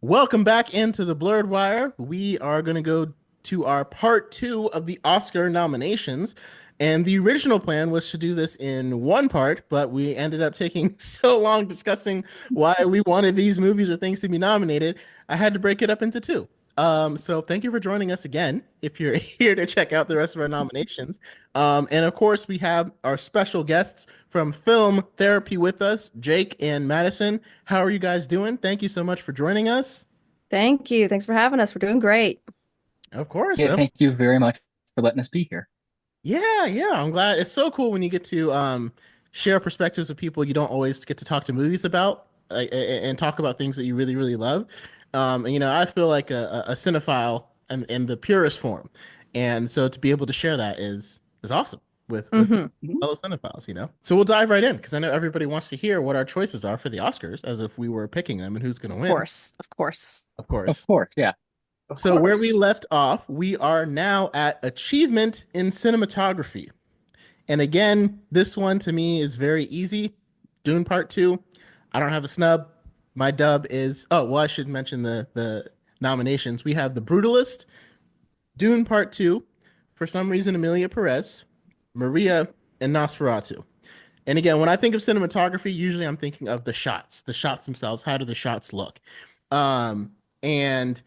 Welcome back into the Blurred Wire. We are going to go to our part two of the Oscar nominations. And the original plan was to do this in one part, but we ended up taking so long discussing why we wanted these movies or things to be nominated. I had to break it up into two. So thank you for joining us again if you're here to check out the rest of our nominations. And of course, we have our special guests from Film Therapy with us, Jake and Madison. How are you guys doing? Thank you so much for joining us. Thank you. Thanks for having us. We're doing great. Of course. Yeah, thank you very much for letting us be here. Yeah. I'm glad. It's so cool when you get to share perspectives of people you don't always get to talk to movies about, and talk about things that you really, really love. And I feel like a cinephile in the purest form. And so to be able to share that is awesome with Hmm. Mhm. fellow cinephiles. So we'll dive right in because I know everybody wants to hear what our choices are for the Oscars, as if we were picking them and who's going to Of win, course. Of course. of Of course. course, yeah. Of So where we course. left off, we are now at achievement in cinematography. And again, this one to me is very easy. Dune Part 2. I don't have a snub. My dub is, oh, well, I should mention the nominations. We have The Brutalist, Dune Part 2, for some reason, Emilia Perez, Maria, and Nosferatu. And again, when I think of cinematography, usually I'm thinking of the shots themselves. How do the shots look? And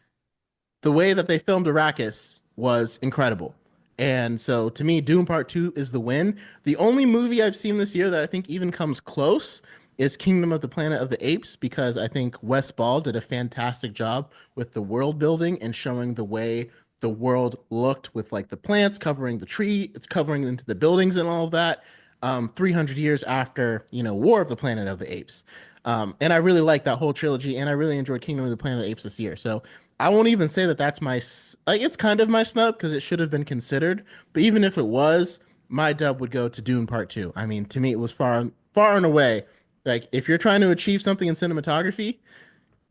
the way that they filmed Arrakis was incredible. And so to me, Dune Part 2 is the win. The only movie I've seen this year that I think even comes close is Kingdom of the Planet of the Apes, because I think Wes Ball did a fantastic job with the world building and showing the way the world looked with like the plants covering the tree, it's covering into the buildings and all of that. 300 years after, War of the Planet of the Apes. And I really like that whole trilogy, and I really enjoyed Kingdom of the Planet of the Apes this year. So I won't even say that that's like it's kind of my snub because it should have been considered. But even if it was, my dub would go to Dune Part 2. I mean, to me, it was far and away. Like if you're trying to achieve something in cinematography,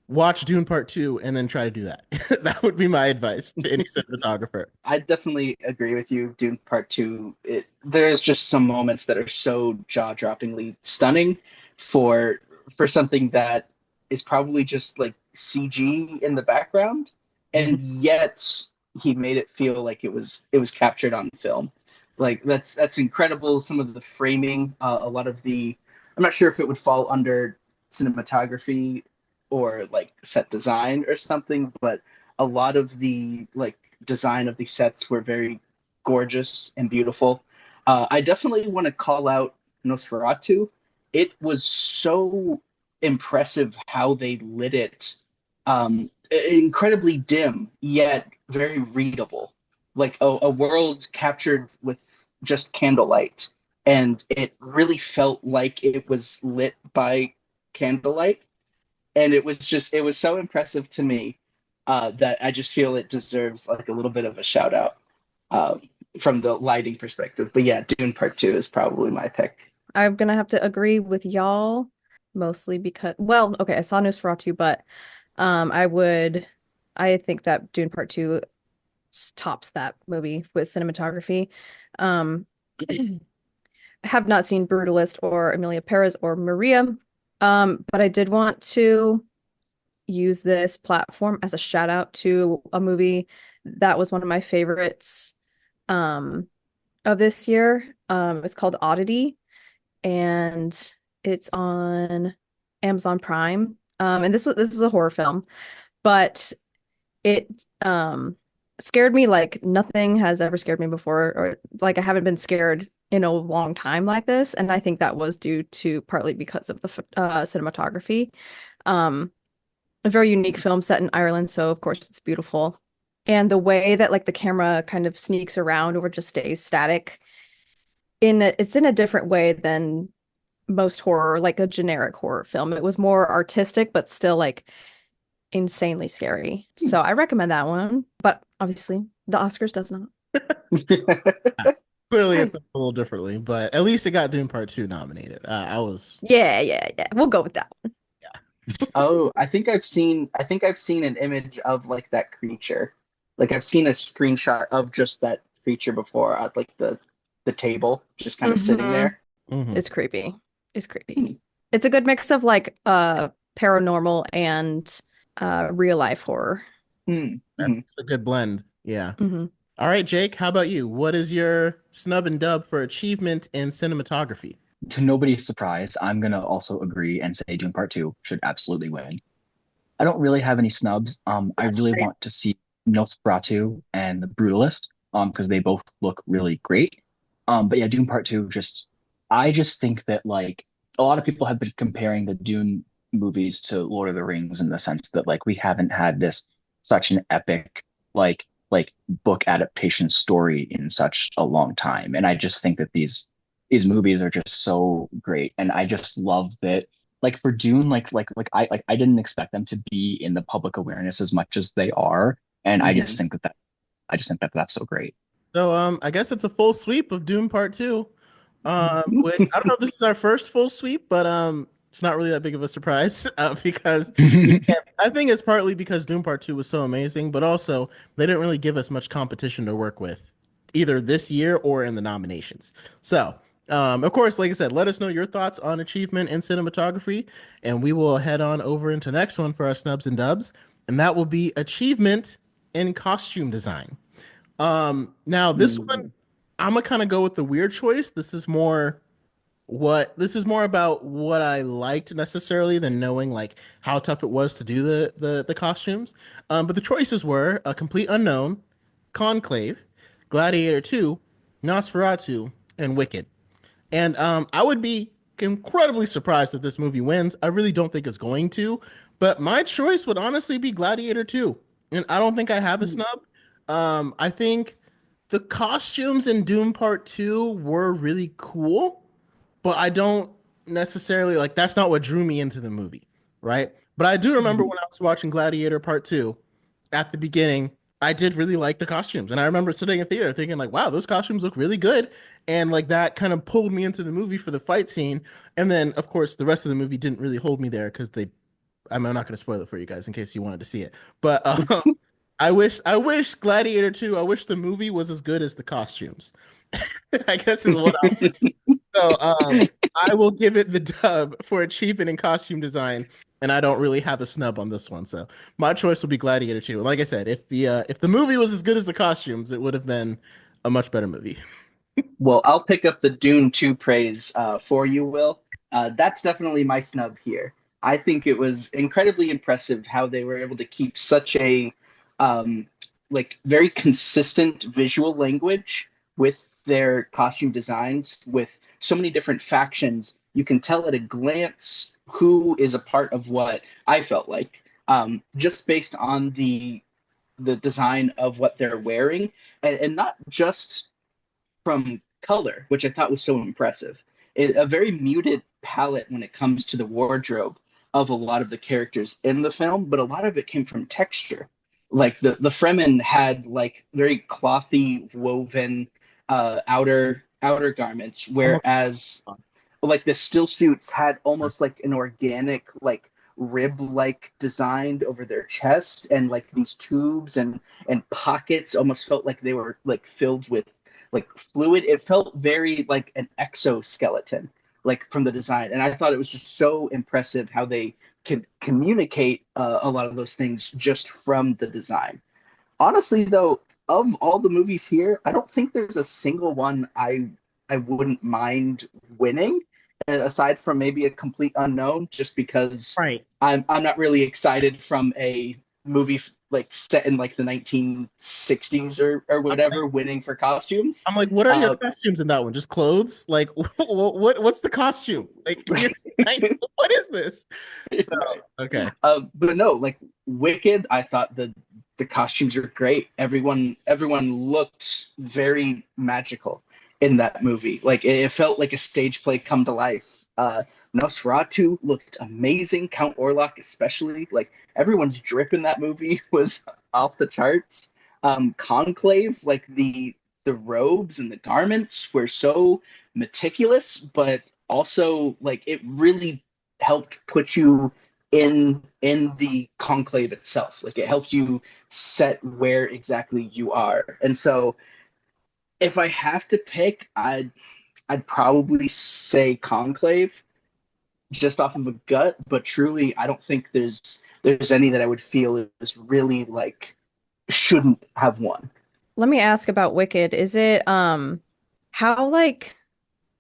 watch Dune Part 2 and then try to do that. That would be my advice to any cinematographer. I definitely agree with you. Dune Part Two. There's just some moments that are so jaw-droppingly stunning for for something that is probably just like CG in the background, and Mhm. yet he made it feel like it was captured on film. Like that's incredible. Some of the framing, a lot of the, I'm not sure if it would fall under cinematography or like set design or something, but a lot of the like design of these sets were very gorgeous and beautiful. I definitely want to call out Nosferatu. It was so impressive how they lit it. Incredibly dim, yet very readable. Like a world captured with just candlelight. And it really felt like it was lit by candlelight. And it was so impressive to me that I just feel it deserves like a little bit of a shout out um, from the lighting perspective. But yeah, Dune Part Two is probably my pick. I'm gonna have to agree with y'all mostly because, well, okay, I saw Nosferatu, but I would, I think that Dune Part 2 tops that movie with cinematography. Um, I have not seen Brutalist or Emilia Perez or Maria, but I did want to use this platform as a shout out to a movie that was one of my favorites um of this year. It's called Oddity, and it's on Amazon Prime. And this was a horror film, but it scared me like nothing has ever scared me before, or like I haven't been scared in a long time like this, and I think that was due to partly because of the cinematography. Um a very unique film set in Ireland, so of course it's beautiful. And the way that like the camera kind of sneaks around or just stays static it's in a different way than most horror, like a generic horror film. It was more artistic, but still like insanely scary. So I recommend that one. But obviously, the Oscars does not. Clearly, it felt a little differently, but at least it got Dune Part 2 nominated. I was, Yeah. We'll go with that one. Oh, I think I've seen an image of like that creature. Like I've seen a screenshot of just that creature before at like the table, just kind of sitting Hmm. there. Mhm. It's creepy. It's creepy. Hmm. It's a good mix of like paranormal and real life horror. Mm, That's mhm. a good blend. Yeah. Hmm. All right, Jake, how about you? What is your snub and dub for achievement in cinematography? To nobody's surprise, I'm gonna also agree and say Dune Part 2 should absolutely win. I don't really have any snubs. I That's really right. want to see Nosferatu and The Brutalist, because they both look really great. But yeah, Dune Part 2 I just think that like a lot of people have been comparing the Dune movies to Lord of the Rings in the sense that like we haven't had this such an epic like book adaptation story in such a long time. And I just think that these movies are just so great. And I just love that like for Dune, I didn't expect them to be in the public awareness as much as they are, and Mhm. I just think that that's so great. So I guess it's a full sweep of Doom Part 2. Which I don't know if this is our first full sweep, but it's not really that big of a surprise because yeah, I think it's partly because Doom Part 2 was so amazing, but also they didn't really give us much competition to work with, either this year or in the nominations. So, of course, like I said, let us know your thoughts on achievement in cinematography, and we will head on over into the next one for our snubs and dubs, and that will be achievement in costume design. Now this one, Mm. I'm gonna kind of go with the weird choice. This is more about what I liked necessarily than knowing like how tough it was to do the costumes. But the choices were A Complete Unknown, Conclave, Gladiator 2, Nosferatu, and Wicked. And I would be incredibly surprised if this movie wins. I really don't think it's going to, but my choice would honestly be Gladiator 2. And I don't think I have a snub. I think the costumes in Doom Part 2 were really cool, but I don't necessarily like that's not what drew me into the movie, right? But I do remember Mhm. when I was watching Gladiator Part 2 at the beginning, I did really like the costumes. And I remember sitting in theater thinking like, wow, those costumes look really good. And like that kind of pulled me into the movie for the fight scene. And then of course the rest of the movie didn't really hold me there because I'm not going to spoil it for you guys in case you wanted to see it. But I wish Gladiator 2, I wish the movie was as good as the costumes. I guess is what so I will give it the dub for achievement in costume design, and I don't really have a snub on this one. So my choice will be Gladiator 2. And like I said, if the movie was as good as the costumes, it would have been a much better movie. Well, I'll pick up the Dune 2 praise for you, Will. That's definitely my snub here. I think it was incredibly impressive how they were able to keep such a um, like very consistent visual language with their costume designs, with so many different factions. You can tell at a glance who is a part of what. I felt like just based on the design of what they're wearing, and not just from color, which I thought was so impressive. A very muted palette when it comes to the wardrobe of a lot of the characters in the film, but a lot of it came from texture. Like the Fremen had like very clothy woven outer garments, Almost. whereas like the still suits had almost like an organic like rib like designed over their chest, and like these tubes and pockets almost felt like they were like filled with like fluid. It felt very like an exoskeleton like from the design, and I thought it was just so impressive how they could communicate a lot of those things just from the design. Honestly, though, of all the movies here, I don't think there's a single one I wouldn't mind winning, aside from maybe A Complete Unknown, just because Right. I'm not really excited from a movie like set in like the 1960s or I'm like, whatever, winning for costumes. I'm like, what are your Uh, costumes in that one? Just clothes? Like, what's the costume? Like, what is this? So, right. okay. But no, like Wicked, I thought the costumes were great. Everyone looked very magical in that movie. Like it felt like a stage play come to life. Nosferatu looked amazing. Count Orlok especially. Like everyone's drip in that movie was off the charts. Conclave, like the robes and the garments were so meticulous, but also like it really helped put you in the conclave itself. Like it helps you set where exactly you are. And so if I have to pick, I'd probably say conclave just off of a gut, but truly I don't think there's there's any that I would feel is really like shouldn't have won. Let me ask about Wicked. Is it how like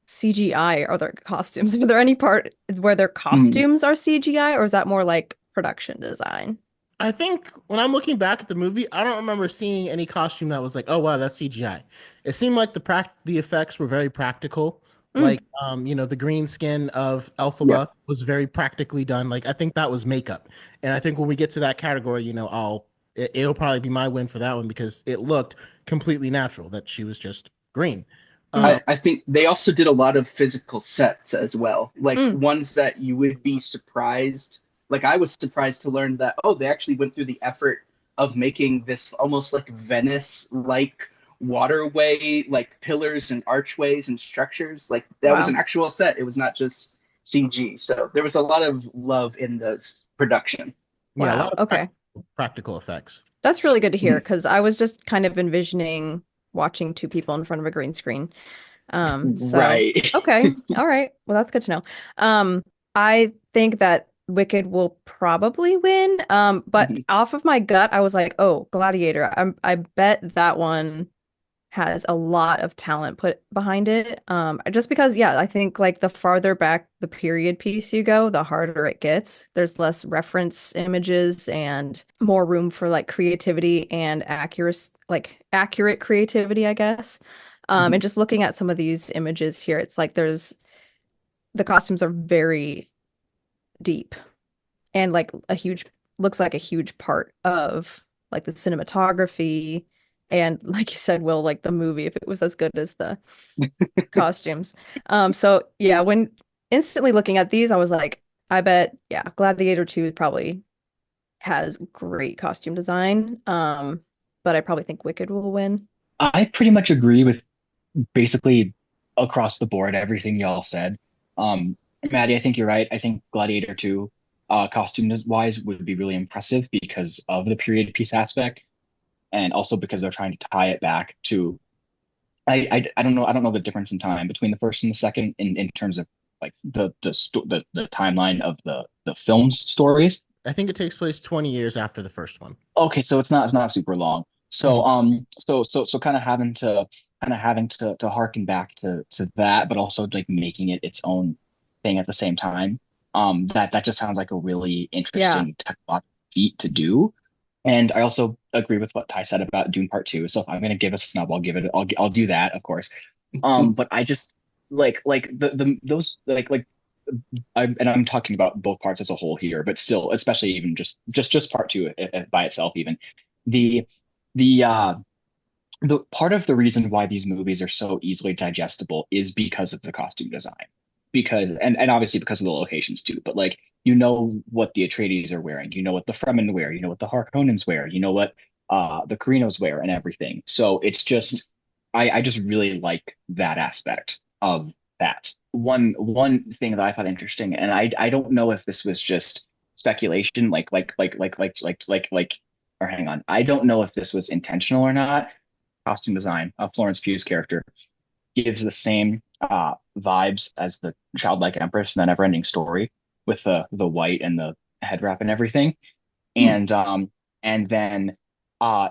CGI are their costumes? Are there any part where their Mm. costumes are CGI, or is that more like production design? I think when I'm looking back at the movie, I don't remember seeing any costume that was like, oh wow, that's CGI. It seemed like the effects were very practical. Mm, Like the green skin of Yep. Elphaba was very practically done. Like I think that was makeup. And I think when we get to that category, it'll probably be my win for that one because it looked completely natural that she was just green. mm, I think they also did a lot of physical sets as well, like mm. ones that you would be surprised. Like I was surprised to learn that, oh, they actually went through the effort of making this almost like Venice-like waterway, like pillars and archways and structures. Like that was an Wow. actual set. It was not just CG. So there was a lot of love in this production. Yeah, a lot Wow. of Okay. practical effects. That's really good to hear because I was just kind of envisioning watching two people in front of a green screen. So Right. okay. All right. Well, that's good to know. I think that Wicked will probably win. But off of my gut, I was like, oh, Gladiator. I bet that one has a lot of talent put behind it. Just because, yeah, I think like the farther back the period piece you go, the harder it gets. There's less reference images and more room for like creativity and accurate creativity, I guess. And just looking at some of these images here, it's like the costumes are very deep and like looks like a huge part of like the cinematography and like you said, Will, like the movie if it was as good as the costumes. So yeah, when instantly looking at these, I was like, I bet, yeah, Gladiator 2 probably has great costume design. But I probably think Wicked will win. I pretty much agree with basically across the board everything y'all said. Um, Maddie, I think you're right. I think Gladiator 2, costume wise, would be really impressive because of the period piece aspect, and also because they're trying to tie it back to. I don't know the difference in time between the first and the second in terms of like the timeline of the film's stories. I think it takes place 20 years after the first one. Okay, so it's not super long. So Mhm. kind of having to harken back to that, but also like making it its own thing at the same time. That just sounds like a really Yeah. interesting technological feat to do. And I also agree with what Ty said about Dune Part Two. So if I'm gonna give a snub, I'll give it. I'll do that, of course. But I just like the those and I'm talking about both parts as a whole here, but still, especially even just part two by itself, even the the uh the part of the reason why these movies are so easily digestible is because of the costume design, because and obviously because of the locations too. But like you know what the Atreides are wearing, you know what the Fremen wear, you know what the Harkonnens wear, you know what the Carrinos wear, and everything. So it's just I just really like that aspect of that. One thing that I thought interesting, and I don't know if this was just speculation, or hang on, I don't know if this was intentional or not. Costume design of Florence Pugh's character gives the same vibes as the childlike Empress in the Neverending Story with the white and the head wrap and everything. And then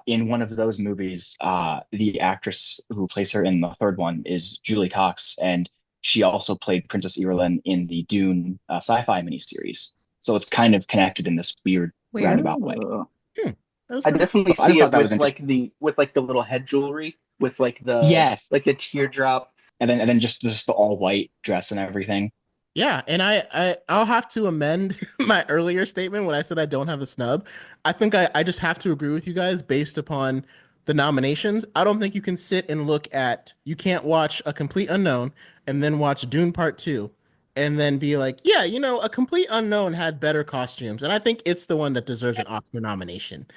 in one of those movies, the actress who plays her in the third one is Julie Cox, and she also played Princess Irulan in the Dune sci-fi miniseries. So it's kind of connected in this weird Weird. roundabout way. Hmm, that was I pretty definitely I just see thought it that was with interesting. the little head jewelry with Yes, like the teardrop. and then just the all white dress and everything. Yeah, and I'll have to amend my earlier statement when I said I don't have a snub. I think I just have to agree with you guys based upon the nominations. I don't think you can sit and you can't watch A Complete Unknown and then watch Dune Part 2 and then be like, yeah, A Complete Unknown had better costumes. And I think it's the one that deserves an Oscar nomination.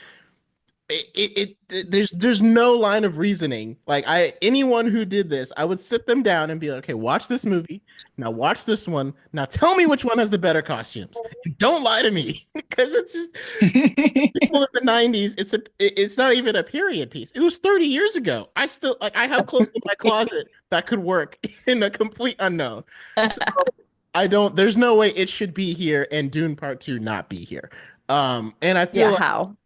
There's no line of reasoning. Like anyone who did this, I would sit them down and be like, okay, watch this movie. Now watch this one. Now tell me which one has the better costumes. And don't lie to me because it's just people in the 90s. It's not even a period piece. It was 30 years ago. I still like I have clothes in my closet that could work in A Complete Unknown. So I don't there's no way it should be here and Dune Part 2 not be here. And I feel Yeah, like how?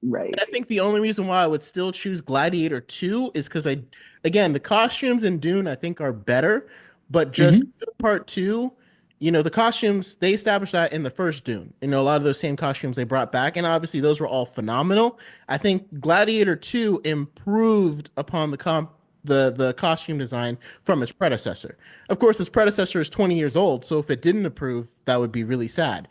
Right. I think the only reason why I would still choose Gladiator 2 is because again, the costumes in Dune I think are better, but just Hmm. Dune Part 2, the costumes, they established that in the first Dune. A lot of those same costumes they brought back, and obviously those were all phenomenal. I think Gladiator 2 improved upon the costume design from its predecessor. Of course, its predecessor is 20 years old, so if it didn't improve, that would be really sad.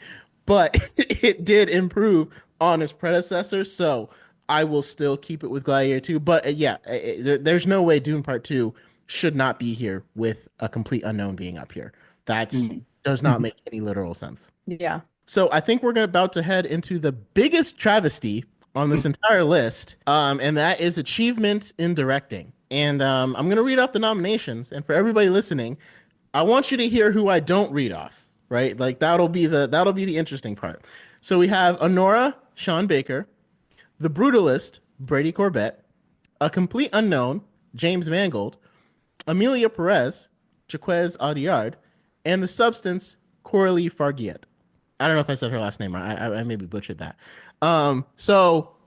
But it did improve on its predecessor, so I will still keep it with Gladiator 2. But yeah, there's no way Dune Part 2 should not be here with a complete unknown being up here. That's Mm. does not make any literal sense. Yeah. So I think we're about to head into the biggest travesty on this entire list, and that is achievement in directing. And I'm going to read off the nominations. And for everybody listening, I want you to hear who I don't read off. Right, like that'll be the interesting part. So we have Anora, Sean Baker, The Brutalist, Brady Corbet, A Complete Unknown, James Mangold, Emilia Perez, Jacques Audiard, and The Substance, Coralie Fargeat. I don't know if I said her last name right. I maybe butchered that. So,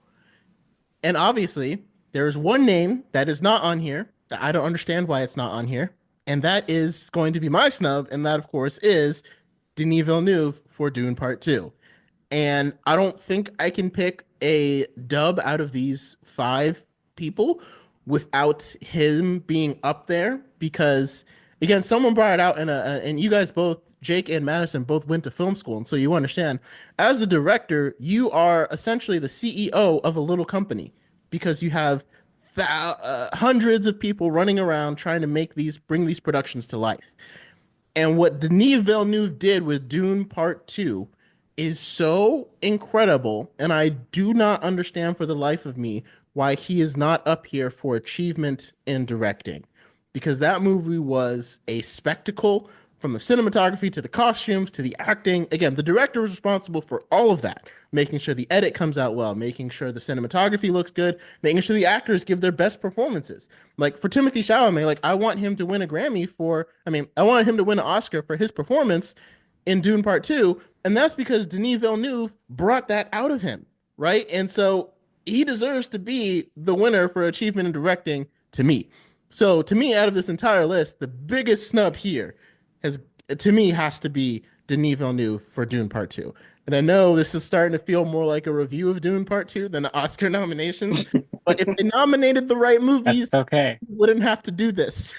and obviously, there's one name that is not on here that I don't understand why it's not on here. And that is going to be my snub. And that, of course, is Denis Villeneuve for Dune Part 2. And I don't think I can pick a dub out of these five people without him being up there because again, someone brought it out and you guys both, Jake and Madison, both went to film school, and so you understand. As the director, you are essentially the CEO of a little company because you have hundreds of people running around trying to bring these productions to life. And what Denis Villeneuve did with Dune Part 2 is so incredible. And I do not understand for the life of me why he is not up here for achievement in directing. Because that movie was a spectacle from the cinematography to the costumes to the acting. Again, the director was responsible for all of that, making sure the edit comes out well, making sure the cinematography looks good, making sure the actors give their best performances. Like for Timothy Chalamet, like I want him to win a Grammy I wanted him to win an Oscar for his performance in Dune Part 2, and that's because Denis Villeneuve brought that out of him, right? And so he deserves to be the winner for achievement in directing to me. So to me, out of this entire list, the biggest snub here has to me has to be Denis Villeneuve for Dune Part 2. And I know this is starting to feel more like a review of Dune Part 2 than the Oscar nominations, but if they nominated the right movies, That's okay. we wouldn't have to do this.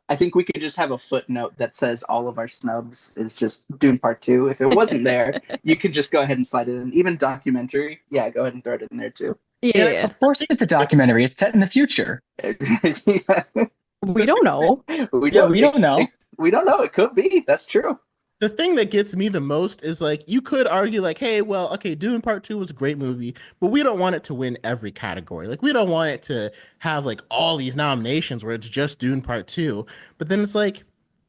I think we could just have a footnote that says all of our snubs is just Dune Part 2. If it wasn't there, you could just go ahead and slide it in. Even documentary, yeah, go ahead and throw it in there too. Yeah. Of course, it's a documentary. It's set in the future. We don't know. we Yeah, we don't know. We don't know. It could be. That's true. The thing that gets me the most is like you could argue like, hey, well, okay, Dune Part 2 was a great movie, but we don't want it to win every category. Like we don't want it to have like all these nominations where it's just Dune Part 2. But then it's like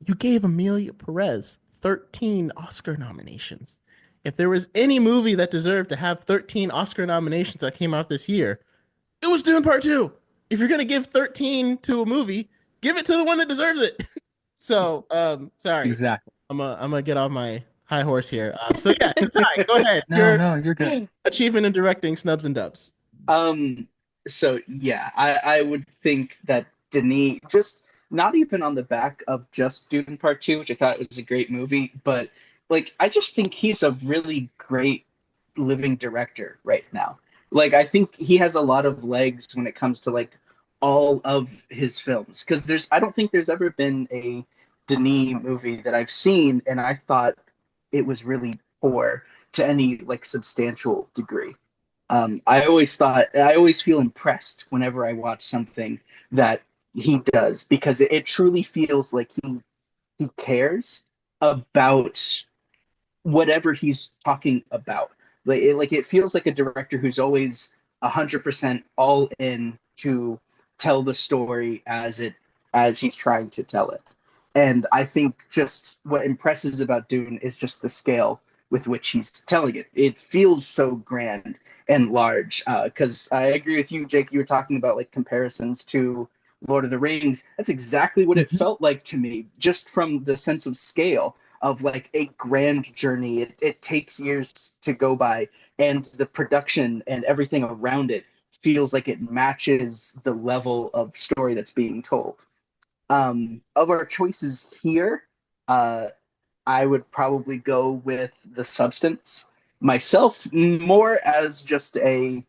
you gave Emilia Perez 13 Oscar nominations. If there was any movie that deserved to have 13 Oscar nominations that came out this year, it was Dune Part 2. If you're gonna give 13 to a movie, give it to the one that deserves it. So, sorry. Exactly. I'm gonna get off my high horse here. So yeah, it's a tie. Go ahead. No, you're good. Achievement in directing, snubs and dubs. So yeah, I would think that Denis, just not even on the back of just Dune Part 2, which I thought was a great movie, but like I just think he's a really great living director right now. Like I think he has a lot of legs when it comes to like all of his films. Because I don't think there's ever been a Denis movie that I've seen and I thought it was really poor to any like substantial degree. I always feel impressed whenever I watch something that he does because it truly feels like he cares about whatever he's talking about. Like it feels like a director who's always 100% all in to tell the story as he's trying to tell it. And I think just what impresses about Dune is just the scale with which he's telling it. It feels so grand and large. Because I agree with you, Jake. You were talking about like comparisons to Lord of the Rings. That's exactly what it felt like to me, just from the sense of scale. of like a grand journey. It takes years to go by, and the production and everything around it feels like it matches the level of story that's being told. Of our choices here, I would probably go with The Substance myself, more as just a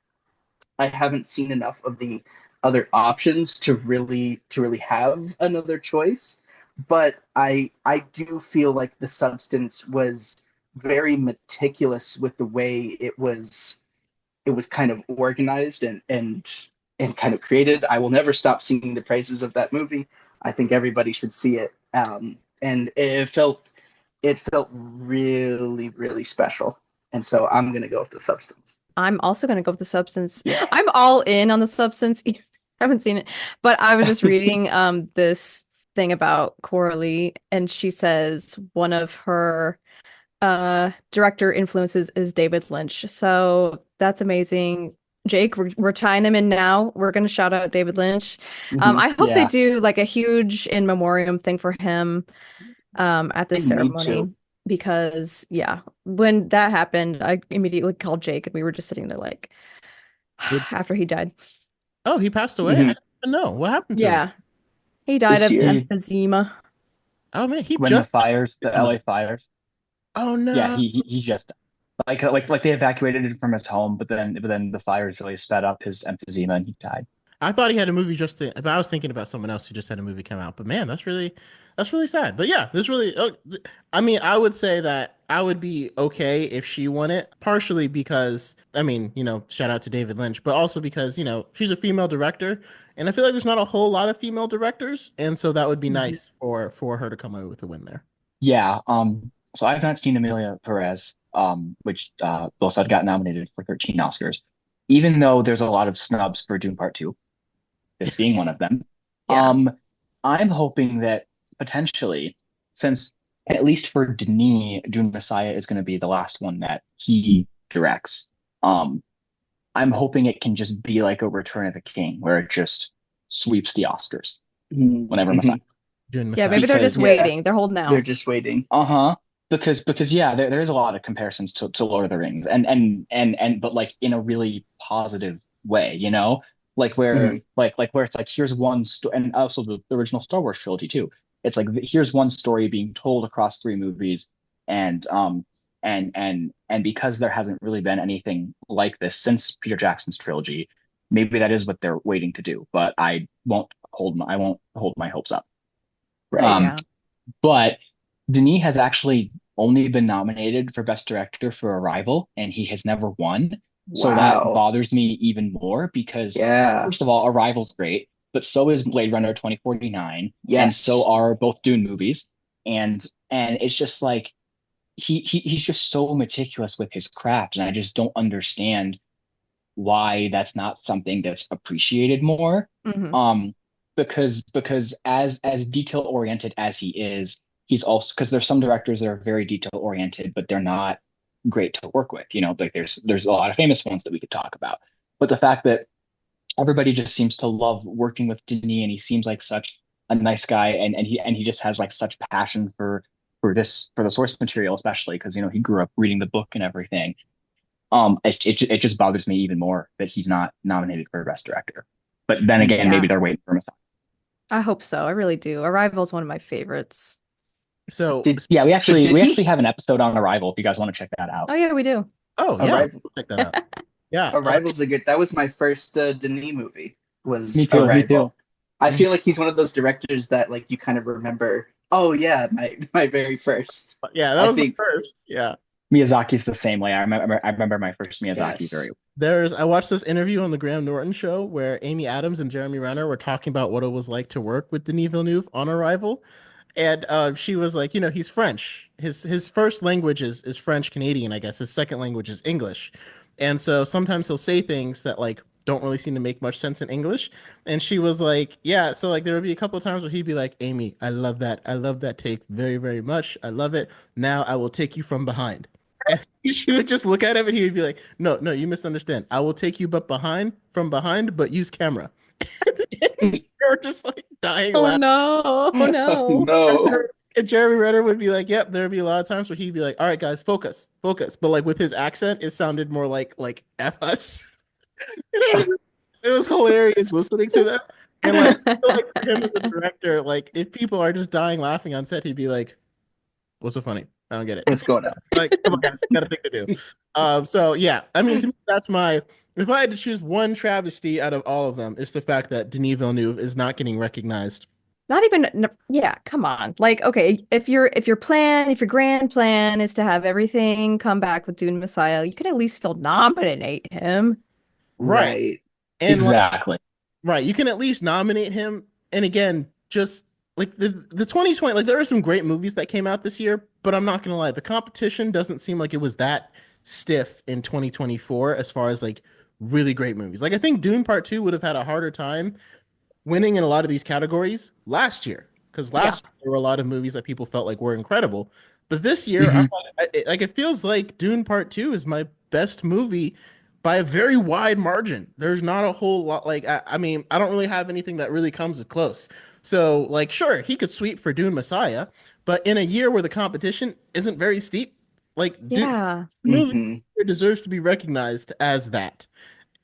I haven't seen enough of the other options to really have another choice. But I do feel like The Substance was very meticulous with the way it was kind of organized and kind of created. I will never stop singing the praises of that movie. I think everybody should see it. And it felt really, really special. And so I'm gonna go with The Substance. I'm also going to go with The Substance. Yeah. I'm all in on The Substance. I haven't seen it, but I was just reading this thing about Coralie, and she says one of her director influences is David Lynch. So that's amazing. Jake, we're tying him in now. We're going to shout out David Lynch. I hope they Yeah. do like a huge in memoriam thing for him at this They need ceremony. to. Because yeah, when that happened, I immediately called Jake and we were just sitting there like after he died. Oh, he passed away? I Mhm. didn't even know. What happened to him? Yeah. He died This of year. emphysema. Oh man, he When the just fires, the LA fires. Oh Yeah, no. he just like they evacuated him from his home, but then the fires really sped up his emphysema and he died. I thought he had a movie but I was thinking about someone else who just had a movie come out. But man, that's really sad. But yeah, this really I mean, I would say that I would be okay if she won it, partially because I mean, shout out to David Lynch, but also because, she's a female director, and I feel like there's not a whole lot of female directors, and so that would be Mhm. nice for her to come away with a win there. Yeah. So I've not seen Emilia Perez, which both had got nominated for 13 Oscars, even though there's a lot of snubs for Dune Part Two, this being one of them. Yeah. I'm hoping that potentially, since at least for Denis, Dune Messiah is going to be the last one that he directs. I'm hoping it can just be like a Return of the King, where it just sweeps the Oscars whenever Messiah. Mhm. Doing Yeah, Messiah. maybe they're just Because Yeah. waiting. They're holding They're out. just waiting. Uh-huh. Because yeah, there's a lot of comparisons to Lord of the Rings and but like in a really positive way, Like where Mhm. where it's like here's one story, and also the original Star Wars trilogy too. It's like here's one story being told across three movies, and and because there hasn't really been anything like this since Peter Jackson's trilogy, maybe that is what they're waiting to do, but I won't hold my hopes up. Right. Um, Yeah. but Denis has actually only been nominated for Best Director for Arrival, and he has never won. So that Wow. bothers me even more because, Yeah. first of all, Arrival's great, but so is Blade Runner 2049, and so Yes. are both Dune movies. And it's just like he's just so meticulous with his craft, and I just don't understand why that's not something that's appreciated more. Hmm. Because as detail oriented as he is, he's also because there's some directors that are very detail oriented, but they're not great to work with. Like there's a lot of famous ones that we could talk about. But the fact that everybody just seems to love working with Denis, and he seems like such a nice guy, and he just has like such passion for the source material, especially because he grew up reading the book and everything. It just bothers me even more that he's not nominated for Best Director. But then again, Yeah. maybe they're waiting for Messiah. I hope so. I really do. Arrival is one of my favorites. So, Did Yeah, we so actually did we he actually have an episode on Arrival if you guys want to check that out. Oh yeah, we do. oh yeah, Arrival? check that out. Yeah, Arrival's a good. That was my first Denis movie. Me Was too, me too. Arrival. I Mhm. feel like he's one of those directors that like you kind of remember. Oh yeah, my very first. yeah, that I was my think first. Yeah. Miyazaki's the same way. I remember my first Miyazaki yes. very I watched this interview on the Graham Norton show where Amy Adams and Jeremy Renner were talking about what it was like to work with Denis Villeneuve on Arrival. And she was like, he's French. His first language is French Canadian, I guess. His second language is English. And so sometimes he'll say things that like don't really seem to make much sense in English. And she was like, yeah, so like there would be a couple of times where he'd be like, Amy, I love that. I love that take very, very much. I love it. Now I will take you from behind. And she would just look at him and he would be like, no, no, you misunderstand. I will take you from behind, but use camera. And they were just like dying Oh laughing. no. Oh Oh no. no. And Jeremy Renner would be like, "Yep." There'd be a lot of times where he'd be like, "All right, guys, focus, focus," but like with his accent, it sounded more like "F us." It was hilarious listening to them. And like, I feel like for him as a director, like if people are just dying laughing on set, he'd be like, "What's so funny? I don't get it." What's going on? Like, come on, guys, got a thing to do. So yeah, I mean, to me, that's my. If I had to choose one travesty out of all of them, it's the fact that Denis Villeneuve is not getting recognized. Not even, yeah, come on. Like, okay, if your grand plan is to have everything come back with Dune Messiah, you could at least still nominate him. Right. Right. And like, Exactly. right, you can at least nominate him. And again, just like the 2020, like there are some great movies that came out this year, but I'm not gonna lie, the competition doesn't seem like it was that stiff in 2024 as far as like really great movies. Like I think Dune Part 2 would have had a harder time winning in a lot of these categories last year because Yeah. last year there were a lot of movies that people felt like were incredible. But this year, Mhm. like it feels like Dune Part 2 is my best movie by a very wide margin. There's not a whole lot like I mean, I don't really have anything that really comes as close. So like sure, he could sweep for Dune Messiah, but in a year where the competition isn't very steep, like Dune Yeah. movie Hmm. deserves to be recognized as that.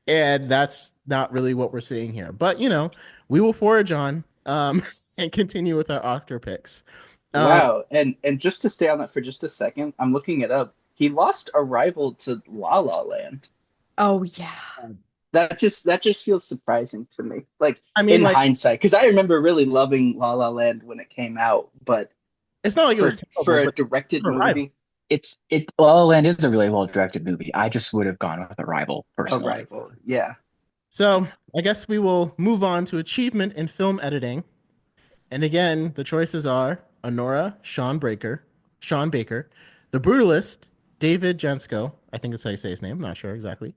And that's not really what we're seeing here. But we will forge on and continue with our Oscar picks. Um, Wow. And just to stay on that for just a second, I'm looking it up. He lost a rival to La La Land. Oh, yeah. That just feels surprising to me. Like I mean, in like hindsight, because I remember really loving La La Land when it came out, but it's not like it was for terrible, a but directed for a rival. movie, La La Land is a really well directed movie. I just would have gone with Arrival a personally. rival. Yeah. So I guess we will move on to achievement in film editing. And again, the choices are Honora, Sean Baker, The Brutalist, David Jensko, I think that's how you say his name, not sure exactly.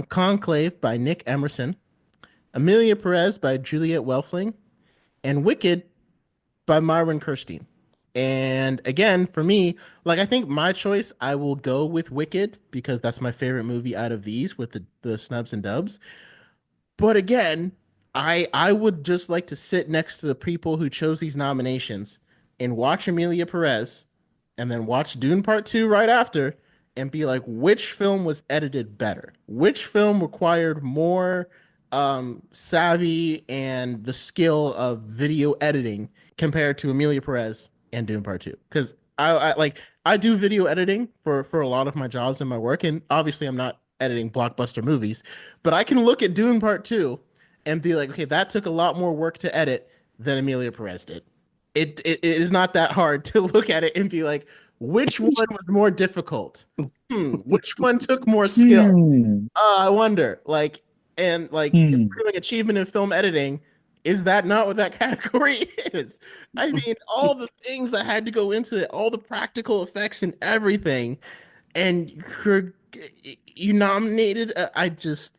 Conclave by Nick Emerson, Emilia Perez by Juliette Welfling, and Wicked by Myron Kerstein. And again, for me, like I think my choice, I will go with Wicked because that's my favorite movie out of these with the snubs and dubs. But again, I would just like to sit next to the people who chose these nominations and watch Emilia Perez and then watch Dune Part 2 right after and be like, which film was edited better? Which film required more savvy and the skill of video editing compared to Emilia Perez and Dune Part 2? Because I do video editing for a lot of my jobs and my work, and obviously I'm not editing blockbuster movies, but I can look at Dune Part 2 and be like, okay, that took a lot more work to edit than Emilia Perez did. It is not that hard to look at it and be like, which one was more difficult? Which one took more skill? Hmm. I wonder. Like, and like, if Hmm. we're doing achievement in film editing, is that not what that category is? I mean, all the things that had to go into it, all the practical effects and everything, and you nominated. I just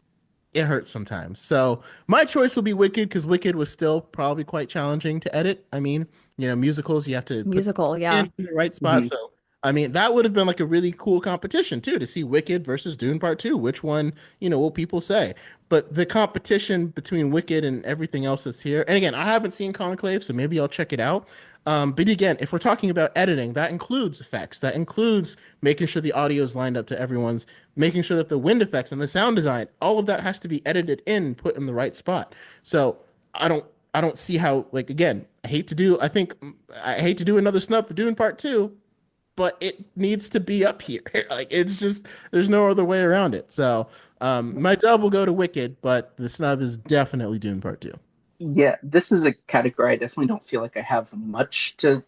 it hurts sometimes. So my choice will be Wicked because Wicked was still probably quite challenging to edit. I mean, musicals you have to put Musical, yeah. in the right spot. Mhm. So I mean, that would have been like a really cool competition too to see Wicked versus Dune Part 2. Which one, will people say? But the competition between Wicked and everything else that's here, and again, I haven't seen Conclave, so maybe I'll check it out. But again, if we're talking about editing, that includes effects, that includes making sure the audio is lined up to everyone's, making sure that the wind effects and the sound design, all of that has to be edited in, put in the right spot. So I don't, I don't see how, like, again, I hate to do another snub for Dune Part 2, but it needs to be up here. Like it's just there's no other way around it. So my dub will go to Wicked, but the snub is definitely Dune Part 2. Yeah, this is a category I definitely don't feel like I have much to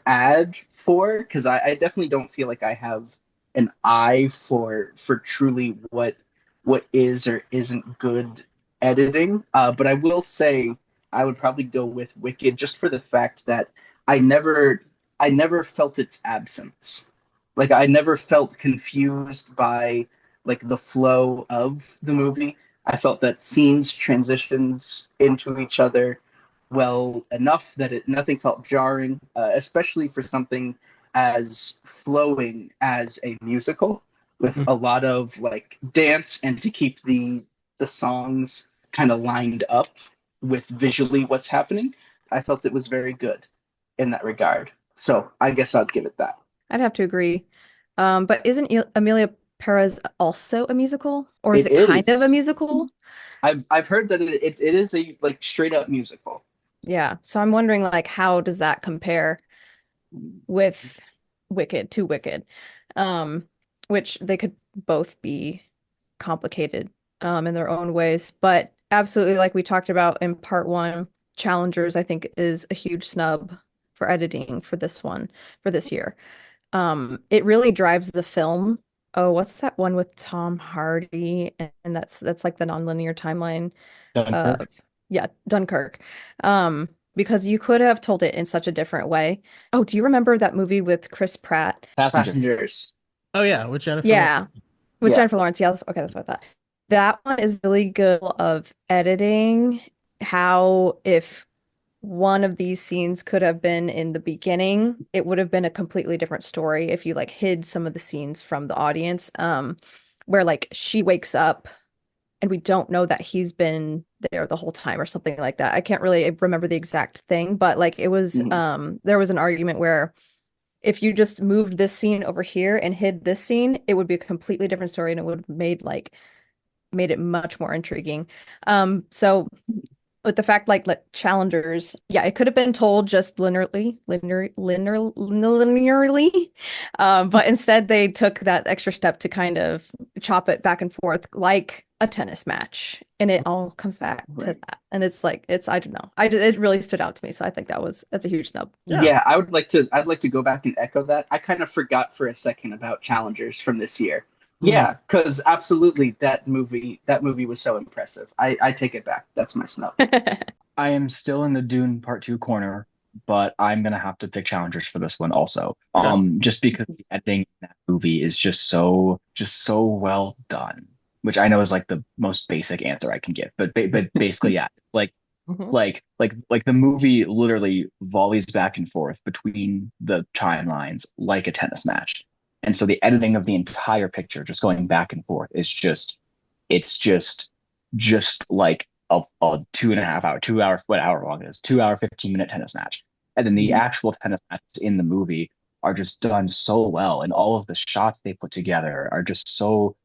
add for because I definitely don't feel like I have an eye for truly what is or isn't good editing. But I will say I would probably go with Wicked just for the fact that I never I never felt its absence. Like I never felt confused by like the flow of the movie. I felt that scenes transitioned into each other well enough that it nothing felt jarring, especially for something as flowing as a musical with a lot of like dance and to keep the songs kind of lined up with visually what's happening. I felt it was very good in that regard. So I guess I'd give it that. I'd have to agree. But isn't Emilia Perez also a musical, or is It it kind of a is. musical? I've heard that it is a like straight up musical. Yeah. So I'm wondering, like, how does that compare with Wicked, um, which they could both be complicated in their own ways. But absolutely, like we talked about in part one, Challengers, I think, is a huge snub for editing for this one, for this year. It really drives the film. Oh, what's that one with Tom Hardy? And that's like the nonlinear timeline Dunkirk. of, yeah, Dunkirk. Because you could have told it in such a different way. Oh, do you remember that movie with Chris Pratt? Passenger. Passengers. Oh yeah, with Jennifer Lawrence. Yeah, with Yeah. Jennifer Lawrence. Yeah, okay, that's what I thought. That one is really good of editing. How if one of these scenes could have been in the beginning, it would have been a completely different story if you like hid some of the scenes from the audience. Where like she wakes up and we don't know that he's been there the whole time or something like that. I can't really remember the exact thing, but like it was Mhm. there was an argument where if you just moved this scene over here and hid this scene, it would be a completely different story and it would have made it much more intriguing. So with the fact like challengers, yeah, it could have been told just linearly, but instead they took that extra step to kind of chop it back and forth like a tennis match, and it all comes back to Right. that, and it's like I don't know, it really stood out to me, so I think that's a huge snub. Yeah. Yeah, I'd like to go back and echo that. I kind of forgot for a second about Challengers from this year. Mhm. Yeah, because absolutely that movie was so impressive. I take it back. That's my snub. I am still in the Dune Part 2 corner, but I'm gonna have to pick Challengers for this one also. Yeah. Just because the editing in that movie is just so well done, which I know is like the most basic answer I can give, but basically, yeah, like Mhm. the movie literally volleys back and forth between the timelines like a tennis match. And so the editing of the entire picture just going back and forth is just like a 2.5 hour, 2 hour, what hour long it is, 2 hour, 15-minute tennis match. And then the Mhm. actual tennis matches in the movie are just done so well. And all of the shots they put together are just so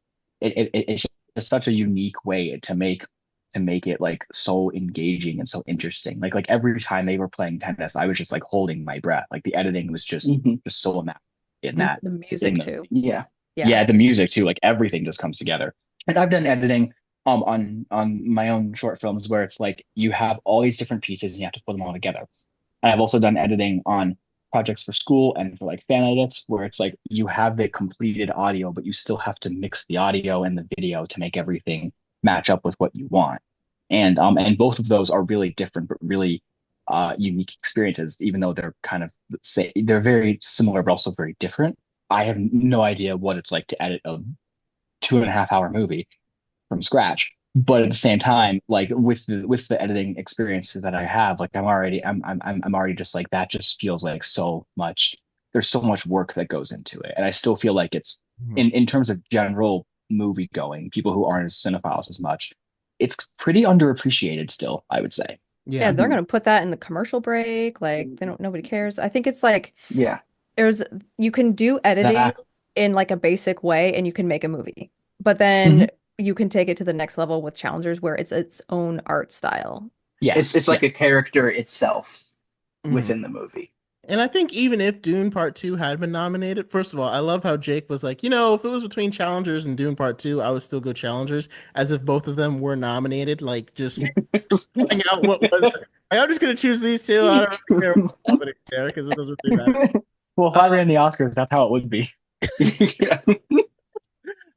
it's just such a unique way to make it like so engaging and so interesting. Like every time they were playing tennis, I was just like holding my breath. Like the editing was Mhm. just so immaculate in Mhm. that The in music the too. Yeah. Yeah. yeah, the music too, like everything just comes together. And I've done editing on my own short films where it's like you have all these different pieces and you have to put them all together. And I've also done editing on projects for school and for like fan edits where it's like you have the completed audio, but you still have to mix the audio and the video to make everything match up with what you want. And both of those are really different, but really unique experiences, even though they're kind of say they're very similar, but also very different. I have no idea what it's like to edit a 2.5 hour movie from scratch. But at the same time, like with the editing experiences that I have, like I'm already just like that just feels like so much. There's so much work that goes into it. And I still feel like it's Mhm. in terms of general movie going, people who aren't as cinephiles as much, it's pretty underappreciated still, I would say. Yeah, Yeah. they're Mhm. gonna put that in the commercial break. Like they don't, nobody cares. I think it's like Yeah. there's you can do editing That in like a basic way and you can make a movie. But then Mhm. you can take it to the next level with Challengers where it's its own art style. Yes. It's Yeah. like a character itself Mhm. within the movie. And I think even if Dune Part 2 had been nominated, first of all, I love how Jake was like, if it was between Challengers and Dune Part 2, I would still go Challengers, as if both of them were nominated, like just pulling out what was. Like, I'm just going to choose these two. I don't really care what's happening there because it doesn't really matter. Well, if I ran the Oscars, that's how it would be. Yeah.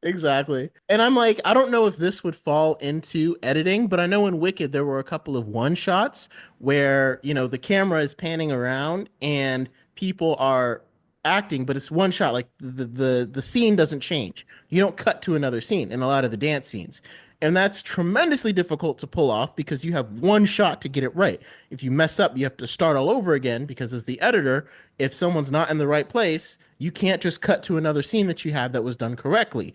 Exactly. And I'm like, I don't know if this would fall into editing, but I know in Wicked there were a couple of one shots where, the camera is panning around and people are acting, but it's one shot. Like the scene doesn't change. You don't cut to another scene in a lot of the dance scenes. And that's tremendously difficult to pull off because you have one shot to get it right. If you mess up, you have to start all over again because as the editor, if someone's not in the right place, you can't just cut to another scene that you have that was done correctly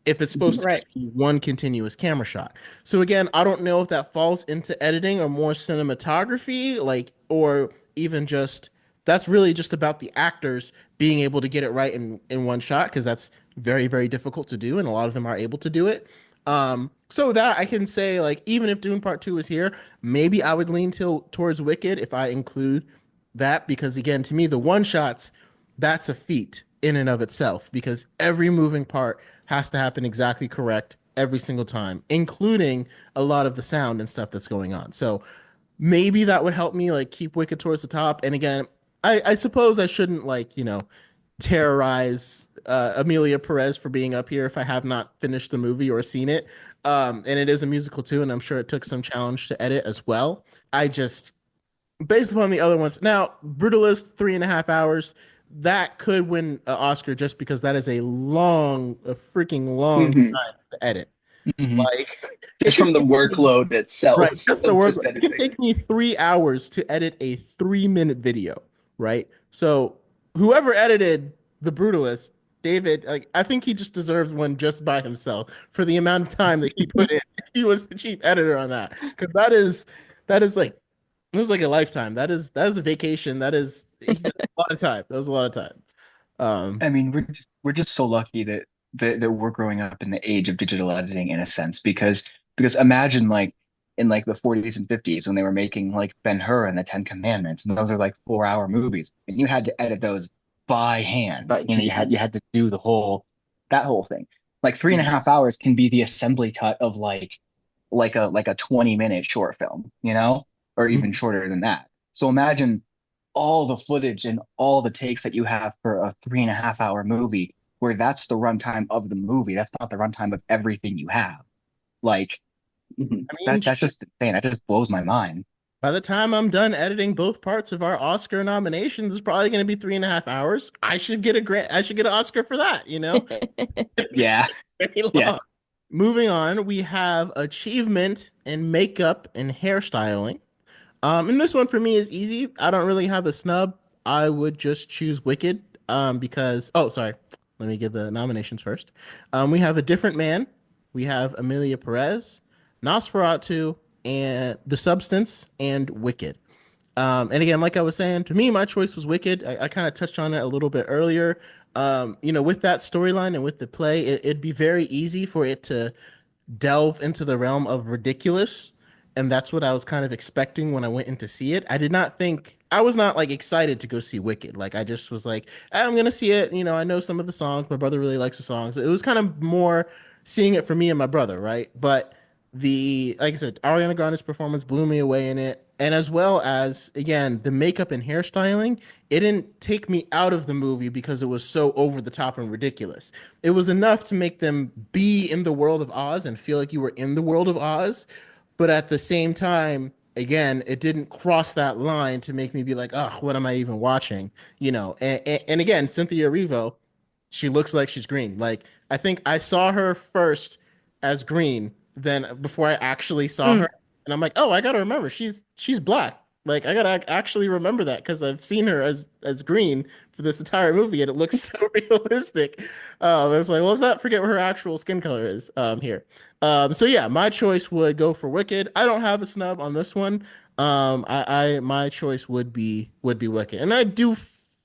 if it's supposed to Right. just be one continuous camera shot. So again, I don't know if that falls into editing or more cinematography, like or even just that's really just about the actors being able to get it right in one shot, because that's very, very difficult to do, and a lot of them are able to do it. So that I can say, like, even if Dune Part 2 is here, maybe I would lean towards Wicked if I include that, because again, to me, the one shots, that's a feat in and of itself, because every moving part has to happen exactly correct every single time, including a lot of the sound and stuff that's going on. So maybe that would help me like keep Wicked towards the top. And again, I suppose I shouldn't like, terrorize Emilia Perez for being up here if I have not finished the movie or seen it. And it is a musical too, and I'm sure it took some challenge to edit as well. I just, based upon the other ones, now Brutalist 3.5 hours, that could win an Oscar just because that is a freaking long Mhm. time to edit. Mhm. Like it Just can from the take workload itself right, just the of work. just It can editing. take me 3 hours to edit a 3-minute video, right? So whoever edited The Brutalist, David, like I think he just deserves one just by himself for the amount of time that he put in. He was the chief editor on that, because that is like it was like a lifetime. That is a vacation. That's a lot of time. That was a lot of time. Um, I mean, we're just so lucky that we're growing up in the age of digital editing in a sense, because imagine like in like the 40s and 50s when they were making like Ben-Hur and the Ten Commandments, and those are like 4-hour movies, and you had to edit those by hand. By You had hand. you had to do that whole thing. Like three and a Mhm. half hours can be the assembly cut of like a 20-minute short film, or even shorter than that. So imagine all the footage and all the takes that you have for a 3.5 hour movie, where that's the runtime of the movie. That's not the runtime of everything you have. Like Mhm. I mean, that's just insane. That just blows my mind. by the time I'm done editing both parts of our Oscar nominations, it's probably going to be 3.5 hours. I should get a grant. I should get an Oscar for that. Yeah, Very yeah. long. Moving on, we have achievement in makeup and hairstyling. And this one for me is easy. I don't really have a snub. I would just choose Wicked. Because oh, sorry. Let me get the nominations first. We have A Different Man. We have Emilia Perez, Nosferatu, and The Substance, and Wicked. And again, like I was saying, to me, my choice was Wicked. I kind of touched on it a little bit earlier. With that storyline and with the play, it'd be very easy for it to delve into the realm of ridiculous, and that's what I was kind of expecting when I went in to see it. I was not like excited to go see Wicked. Like I just was like, I'm gonna see it. I know some of the songs. My brother really likes the songs. It was kind of more seeing it for me and my brother, right? But like I said, Ariana Grande's performance blew me away in it. And as well as, again, the makeup and hairstyling, it didn't take me out of the movie because it was so over the top and ridiculous. It was enough to make them be in the world of Oz and feel like you were in the world of Oz. But at the same time, again, it didn't cross that line to make me be like, oh, what am I even watching? And again, Cynthia Erivo, she looks like she's green. Like, I think I saw her first as green, then before I actually saw her. Mm. And I'm like, oh, I gotta remember, she's black. Like, I gotta actually remember that because I've seen her as green for this entire movie, and it looks so realistic. It's like, well, let's not forget what her actual skin color is here. So yeah, my choice would go for Wicked. I don't have a snub on this one. My choice would be Wicked, and I do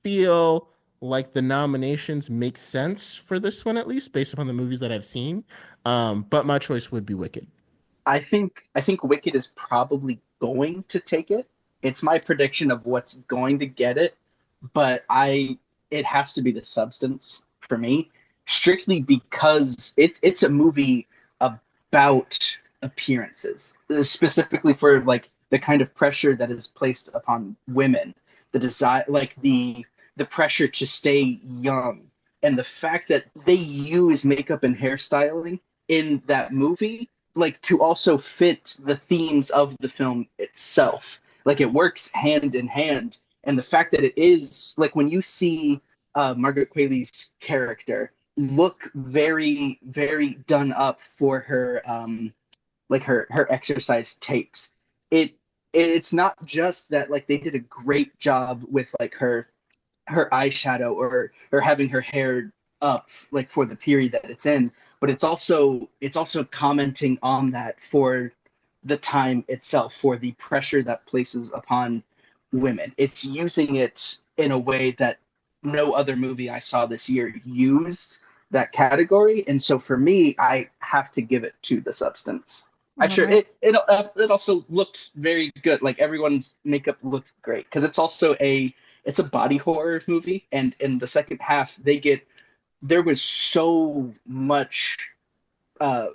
feel like the nominations make sense for this one, at least based upon the movies that I've seen. But my choice would be Wicked. I think Wicked is probably going to take it. It's my prediction of what's going to get it, but it has to be The Substance for me, strictly because it's a movie about appearances, specifically for like the kind of pressure that is placed upon women, the desire, like the pressure to stay young, and the fact that they use makeup and hairstyling in that movie, like to also fit the themes of the film itself. Like it works hand in hand. And the fact that it is like when you see Margaret Qualley's character look very, very done up for her like her exercise tapes. It's not just that like they did a great job with like her eyeshadow or having her hair up like for the period that it's in, but it's also commenting on that for the time itself, for the pressure that places upon women. It's using it in a way that no other movie I saw this year used that category. And so for me, I have to give it to The Substance. I All sure right. it also looked very good. Like everyone's makeup looked great because it's also it's a body horror movie, and in the second half there was so much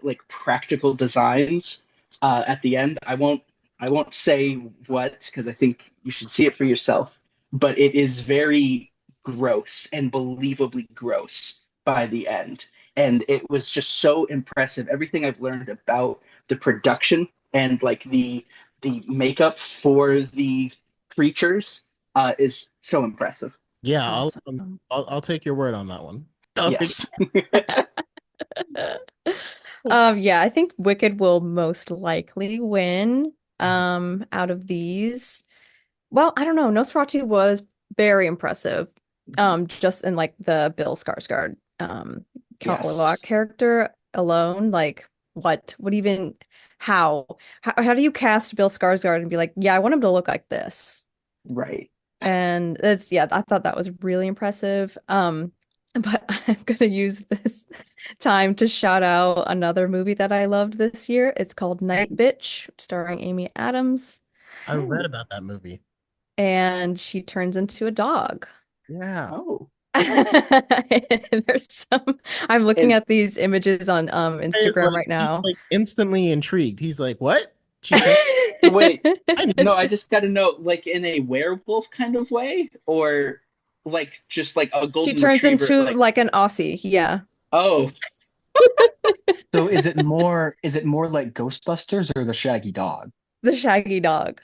like practical designs at the end. I won't say what because I think you should see it for yourself. But it is very gross and believably gross by the end, and it was just so impressive. Everything I've learned about the production and like the makeup for the creatures is so impressive. Yeah, Awesome. I'll take your word on that one. I'll take Yes. Yeah, I think Wicked will most likely win out of these. Well, I don't know. Nosferatu was very impressive. Just in like the Bill Skarsgård Count Yes. Orlok character alone, like what even how do you cast Bill Skarsgård and be like, yeah, I want him to look like this? Right. And that's yeah, I thought that was really impressive. But I'm gonna use this time to shout out another movie that I loved this year. It's called Night Bitch, starring Amy Adams, I read about that movie. and she turns into a dog. Yeah. Oh. There's some I'm looking And at these images on It's Instagram like right he's now. like instantly intrigued. He's like, "What? She turned? wait, I need no, this." I just got to know, like in a werewolf kind of way, or like just like a She golden turns retriever, into like like an Aussie. Yeah. oh, So is it more like Ghostbusters or the Shaggy Dog? The Shaggy Dog.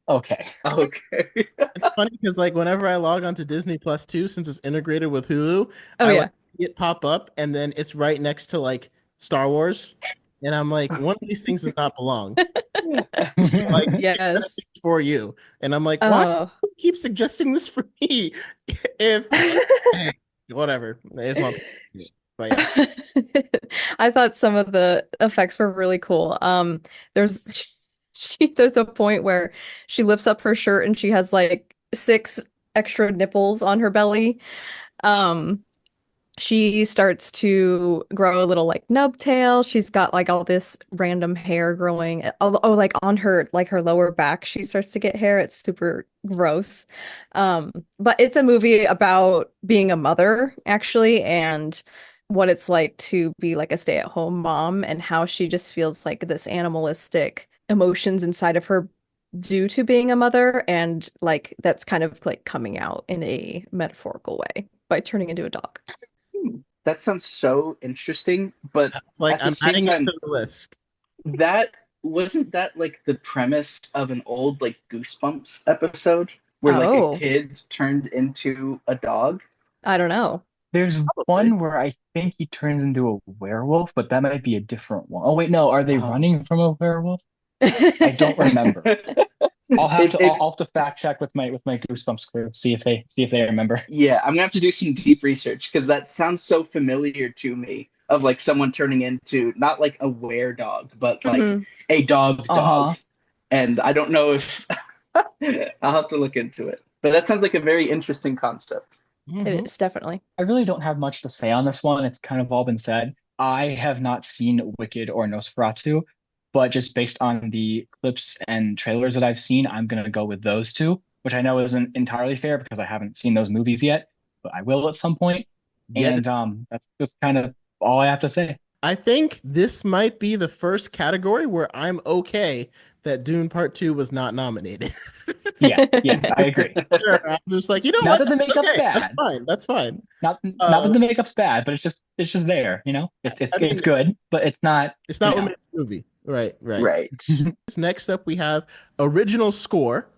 Okay. okay. It's funny because like whenever I log onto Disney Plus 2, since it's integrated with Hulu, Oh I like yeah. see it pop up and then it's right next to like Star Wars, and I'm like, one of these things does not belong. Like that's Yes. for you, and I'm like, why do Oh. you keep suggesting this for me? If hey, whatever, it's my but yeah. I thought some of the effects were really cool. There's there's a point where she lifts up her shirt and she has like six extra nipples on her belly. Um, she starts to grow a little like nub tail. She's got like all this random hair growing. Oh, like on her like her lower back, she starts to get hair. It's super gross. But it's a movie about being a mother actually and what it's like to be like a stay-at-home mom and how she just feels like this animalistic emotions inside of her due to being a mother and like that's kind of like coming out in a metaphorical way by turning into a dog. That sounds so interesting, but It's like at the I'm same adding it time, to the list. that wasn't that like the premise of an old like Goosebumps episode where like a Oh, kid turned into a dog? I don't know. There's Probably. one where I think he turns into a werewolf, but that might be a different one. Oh wait, no, are they Oh. running from a werewolf? I don't remember. I'll have to fact check with my Goosebumps crew, see if they remember. Yeah, I'm gonna have to do some deep research because that sounds so familiar to me of like someone turning into not like a were dog, but like Mhm. a dog dog. Uh-huh. And I don't know if I'll have to look into it. But that sounds like a very interesting concept. Mhm. It is definitely. I really don't have much to say on this one. It's kind of all been said. I have not seen Wicked or Nosferatu, but just based on the clips and trailers that I've seen, I'm gonna go with those two, which I know isn't entirely fair because I haven't seen those movies yet, but I will at some point. Yeah, And that's just kind of all I have to say. I think this might be the first category where I'm okay that Dune Part 2 was not nominated. Yeah, I agree. Sure, I'm just like, you know Not what? that the That's makeup's okay. That's bad, fine. That's fine. not that Uh, the makeup's bad, but it's just there, you know? I It's mean, good, but it's not, it's you not what know. makes the movie. Right, right. Right. Next up, we have original score.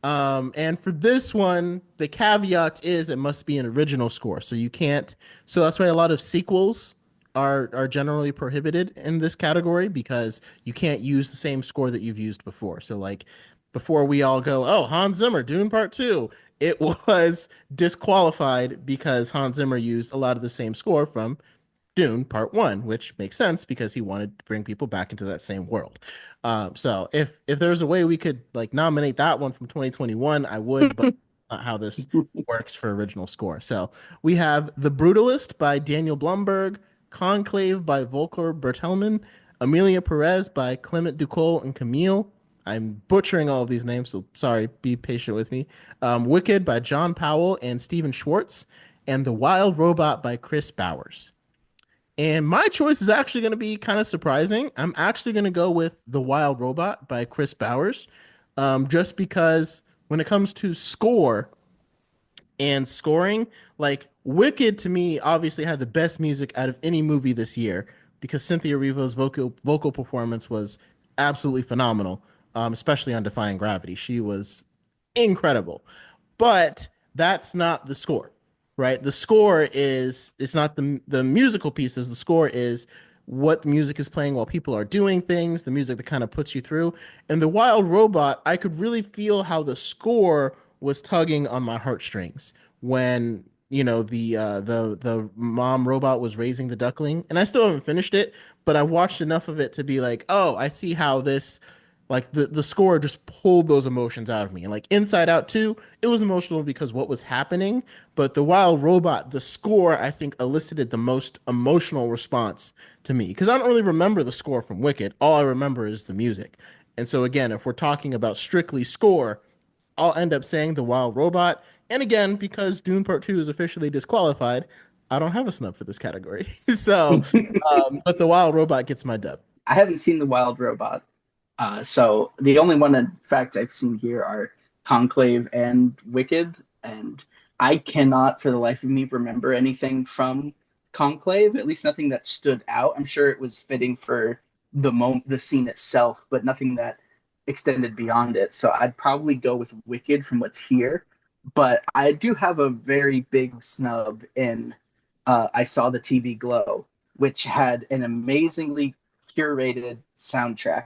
And for this one, the caveat is it must be an original score. So you can't, so that's why a lot of sequels are generally prohibited in this category because you can't use the same score that you've used before. So like before we all go, oh, Hans Zimmer, Dune Part 2, it was disqualified because Hans Zimmer used a lot of the same score from Dune Part One, which makes sense because he wanted to bring people back into that same world. So if there's a way we could like nominate that one from 2021, I would, but not how this works for original score. So we have The Brutalist by Daniel Blumberg, Conclave by Volker Bertelmann, Emilia Perez by Clement Ducol and Camille. I'm butchering all of these names, so sorry, be patient with me. Wicked by John Powell and Stephen Schwartz, and The Wild Robot by Chris Bowers. And my choice is actually going to be kind of surprising. I'm actually going to go with The Wild Robot by Chris Bowers, just because when it comes to score and scoring, like Wicked to me obviously had the best music out of any movie this year because Cynthia Erivo's vocal performance was absolutely phenomenal, especially on Defying Gravity. She was incredible. But that's not the score, right? The score is it's not the musical pieces. The score is what the music is playing while people are doing things, the music that kind of puts you through. And The Wild Robot, I could really feel how the score was tugging on my heartstrings when the mom robot was raising the duckling, and I still haven't finished it, but I watched enough of it to be like, oh, I see how this like the score just pulled those emotions out of me. And like Inside Out 2, it was emotional because what was happening, but The Wild Robot, the score, I think elicited the most emotional response to me because I don't really remember the score from Wicked. All I remember is the music. And so again, if we're talking about strictly score, I'll end up saying The Wild Robot. And again, because Dune Part 2 is officially disqualified, I don't have a snub for this category. So, but The Wild Robot gets my dub. I haven't seen The Wild Robot. So the only one, in fact, I've seen here are Conclave and Wicked, and I cannot, for the life of me, remember anything from Conclave. At least nothing that stood out. I'm sure it was fitting for the scene itself, but nothing that extended beyond it. So I'd probably go with Wicked from what's here. But I do have a very big snub in I Saw the TV Glow, which had an amazingly curated soundtrack.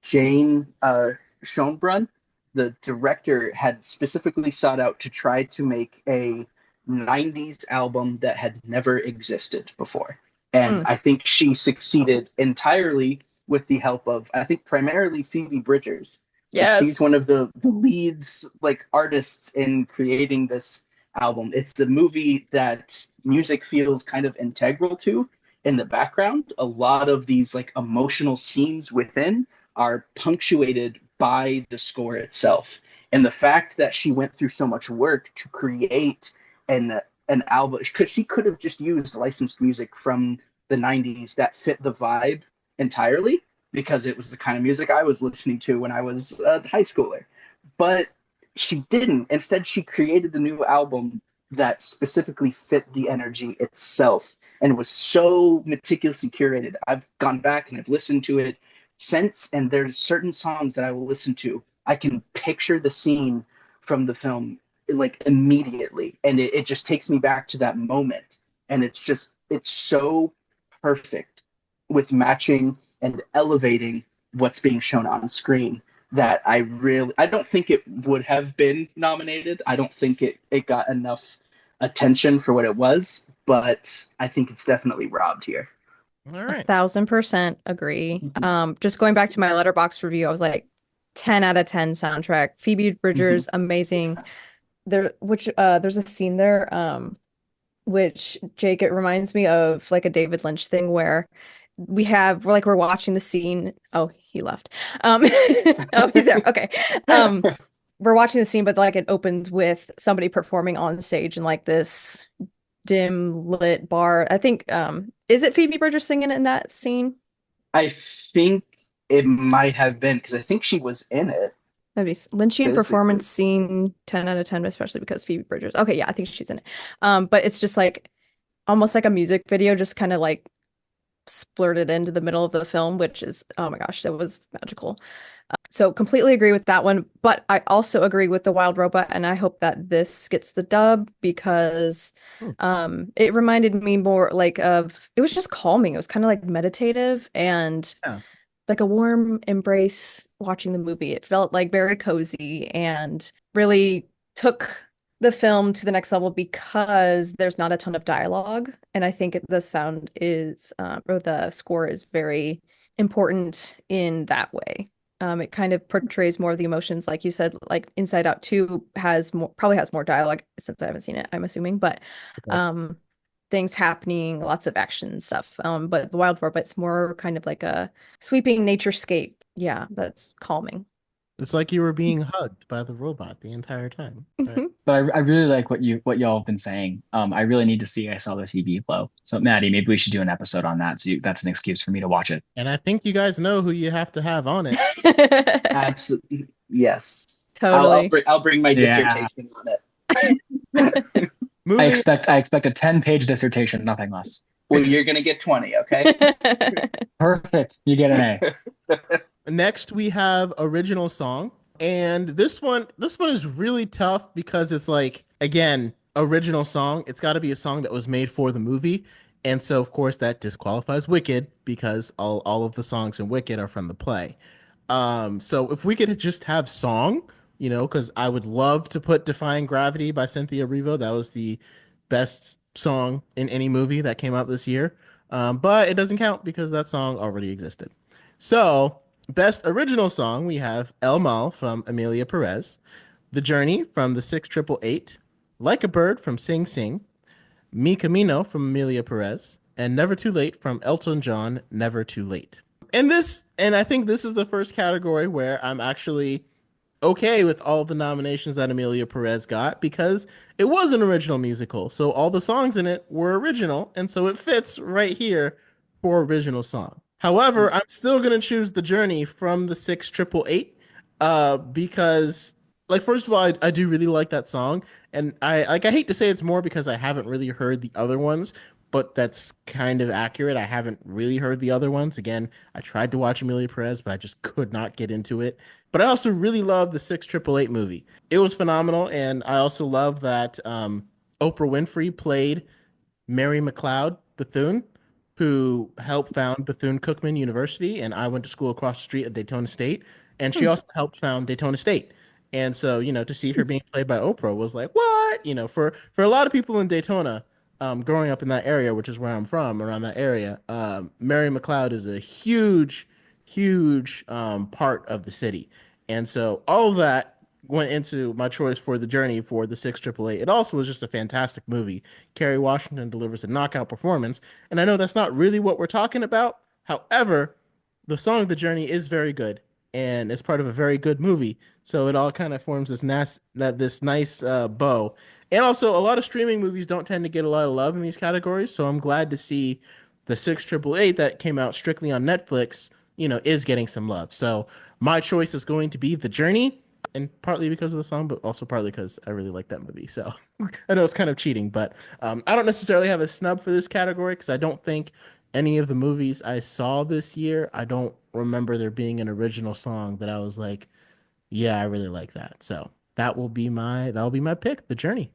Jane Schoenbrunn, the director, had specifically sought out to try to make a 90s album that had never existed before. And I think she succeeded entirely with the help of, I think, primarily Phoebe Bridgers. Like, Yes. she's one of the leads, like, artists in creating this album. It's a movie that music feels kind of integral to in the background. A lot of these like emotional scenes within are punctuated by the score itself. And the fact that she went through so much work to create an album, because she could have just used licensed music from the 90s that fit the vibe entirely, because it was the kind of music I was listening to when I was a high schooler. But she didn't. Instead, she created a new album that specifically fit the energy itself and was so meticulously curated. I've gone back and I've listened to it since, and there's certain songs that I will listen to. I can picture the scene from the film like immediately, and it just takes me back to that moment. And it's so perfect with matching and elevating what's being shown on screen that I don't think it would have been nominated. I don't think it got enough attention for what it was, but I think it's definitely robbed here. All right. 1000% agree. Just going back to my Letterboxd review, I was like 10 out of 10 soundtrack. Phoebe Bridgers, amazing. There's a scene there, which, Jake, it reminds me of like a David Lynch thing where we're watching the scene. Oh, he left. Oh, he's there. Okay. We're watching the scene, but like it opens with somebody performing on stage in like this dim lit bar. I think is it Phoebe Bridgers singing in that scene? I think it might have been, because I think she was in it. That'd be Lynchian Basically. performance scene, 10 out of 10, especially because Phoebe Bridgers. Okay, yeah, I think she's in it. But it's just like almost like a music video, just kind of like splurted into the middle of the film, which is, oh my gosh, that was magical. So completely agree with that one, but I also agree with The Wild Robot, and I hope that this gets the dub because it reminded me more like it was just calming. It was kind of like meditative and like a warm embrace watching the movie. It felt like very cozy and really took the film to the next level because there's not a ton of dialogue, and I think the sound is or the score is very important in that way. It kind of portrays more of the emotions, like you said. Like Inside Out 2 probably has more dialogue since I haven't seen it, I'm assuming, but um, things happening, lots of action and stuff. But The Wild Robot's more kind of like a sweeping naturescape. Yeah, that's calming. It's like you were being hugged by the robot the entire time. Right? But I really like what y'all have been saying. I really need to see I Saw the TV Flow. So Maddie, maybe we should do an episode on that. That's an excuse for me to watch it. And I think you guys know who you have to have on it. Absolutely. Yes. Totally. I'll bring my Yeah. dissertation on it. I expect a 10-page dissertation, nothing less. Well, you're gonna get 20, okay? Perfect. You get an A. Next, we have original song, and this one is really tough because it's like, again, original song. It's got to be a song that was made for the movie, and so of course that disqualifies Wicked because all of the songs in Wicked are from the play. So if we could just have song, because I would love to put "Defying Gravity" by Cynthia Erivo. That was the best song in any movie that came out this year, but it doesn't count because that song already existed. So. Best original song, we have El Mal from Emilia Perez, The Journey from the 6888, Like a Bird from Sing Sing, Mi Camino from Emilia Perez, and Never Too Late from Elton John, Never Too Late. And I think this is the first category where I'm actually okay with all the nominations that Emilia Perez got because it was an original musical. So all the songs in it were original, and so it fits right here for original song. However, I'm still gonna choose The Journey from the 6888 because like first of all, I do really like that song, and I hate to say it's more because I haven't really heard the other ones, but that's kind of accurate. I haven't really heard the other ones. Again, I tried to watch Emilia Perez, but I just could not get into it. But I also really love the 6888 movie. It was phenomenal, and I also love that Oprah Winfrey played Mary McLeod Bethune, who helped found Bethune-Cookman University, and I went to school across the street at Daytona State, and she also helped found Daytona State. And so, to see her being played by Oprah was like, what? For a lot of people in Daytona, growing up in that area, which is where I'm from, around that area, Mary McLeod is a huge, huge part of the city. And so all of that went into my choice for The Journey for the 6888. It also was just a fantastic movie. Kerry Washington delivers a knockout performance, and I know that's not really what we're talking about. However, the song The Journey is very good, and it's part of a very good movie. So it all kind of forms this nice bow. And also, a lot of streaming movies don't tend to get a lot of love in these categories, so I'm glad to see the 6888 that came out strictly on Netflix, is getting some love. So my choice is going to be The Journey, and partly because of the song, but also partly because I really like that movie. So I know it's kind of cheating, but I don't necessarily have a snub for this category because I don't think any of the movies I saw this year, I don't remember there being an original song that I was like, yeah, I really like that. So that'll be my pick, The Journey.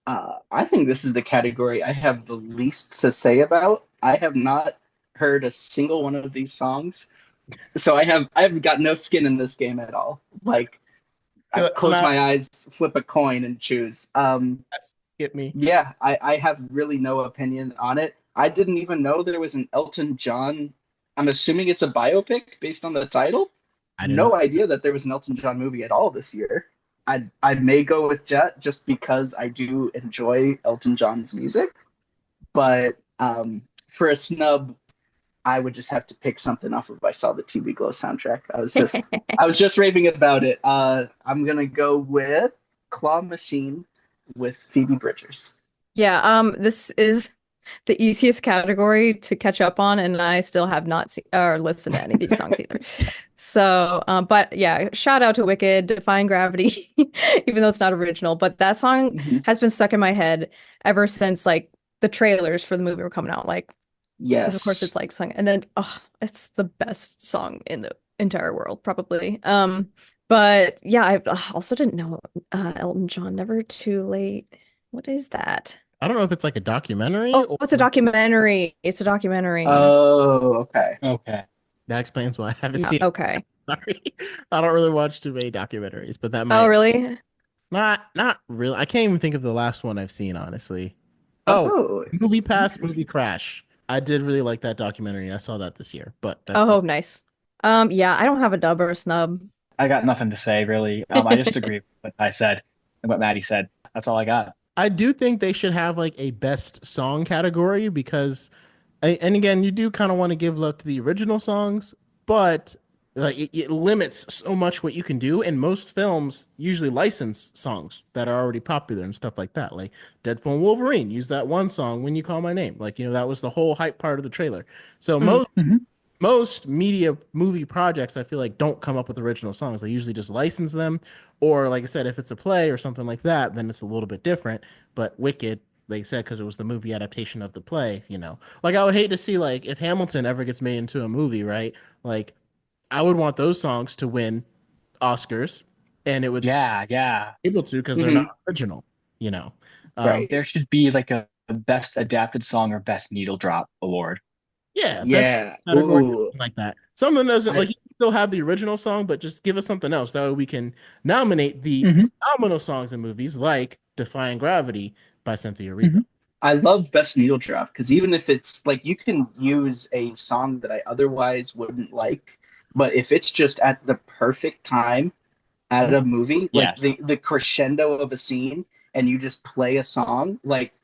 I think this is the category I have the least to say about. I have not heard a single one of these songs, so I've got no skin in this game at all. Like, I close my eyes, flip a coin, and choose. Skip me. Yeah, I have really no opinion on it. I didn't even know there was an Elton John. I'm assuming it's a biopic based on the title. I didn't No know. idea that there was an Elton John movie at all this year. I may go with Jet just because I do enjoy Elton John's music, but for a snub, I would just have to pick something off of I Saw the TV Glow soundtrack. I was just raving about it. I'm gonna go with Claw Machine with Phoebe Bridgers. Yeah, this is the easiest category to catch up on, and I still have not seen or listened to any of these songs either. So, but yeah, shout out to Wicked, Defying Gravity, even though it's not original. But that song has been stuck in my head ever since like the trailers for the movie were coming out. Like, Yes, because of course it's like sung, and then it's the best song in the entire world, probably. But yeah, I also didn't know Elton John, Never Too Late. What is that? I don't know if it's like a documentary Oh, it's a documentary. It's a documentary. Oh, okay. Okay. that explains why I haven't Yeah, seen it. okay. Sorry. I don't really watch too many documentaries, but that Oh, might really? not really. I can't even think of the last one I've seen, honestly. Oh, Oh, Movie Pass, Movie Crash. I did really like that documentary. I saw that this year, but that's Oh, nice. Yeah, I don't have a dub or a snub. I got nothing to say really. I just agree with what I said and what Maddie said. That's all I got. I do think they should have like a best song category because, and again, you do kind of want to give love to the original songs, but like it limits so much what you can do. And most films usually license songs that are already popular and stuff like that. Like Deadpool and Wolverine use that one song, "When You Call My Name." Like, that was the whole hype part of the trailer. So Mm-hmm. most media movie projects I feel like don't come up with original songs. They usually just license them, or like I said, if it's a play or something like that, then it's a little bit different. But Wicked, like I said, because it was the movie adaptation of the play, like I would hate to see, like, if Hamilton ever gets made into a movie, right? Like I would want those songs to win Oscars, and it would Yeah, yeah. be able to because they're Hmm. not original, you know. Right. There should be like a best adapted song or best needle drop award. Yeah, best Yeah. category, Ooh. something like that. Something doesn't, like, I you can still have the original song, but just give us something else. That way we can nominate the Hmm. phenomenal songs in movies like Defying Gravity by Cynthia Erivo. Hmm. I love Best Needle Drop because even if it's like you can use a song that I otherwise wouldn't like, but if it's just at the perfect time at a movie, like Yes. the crescendo of a scene, and you just play a song, like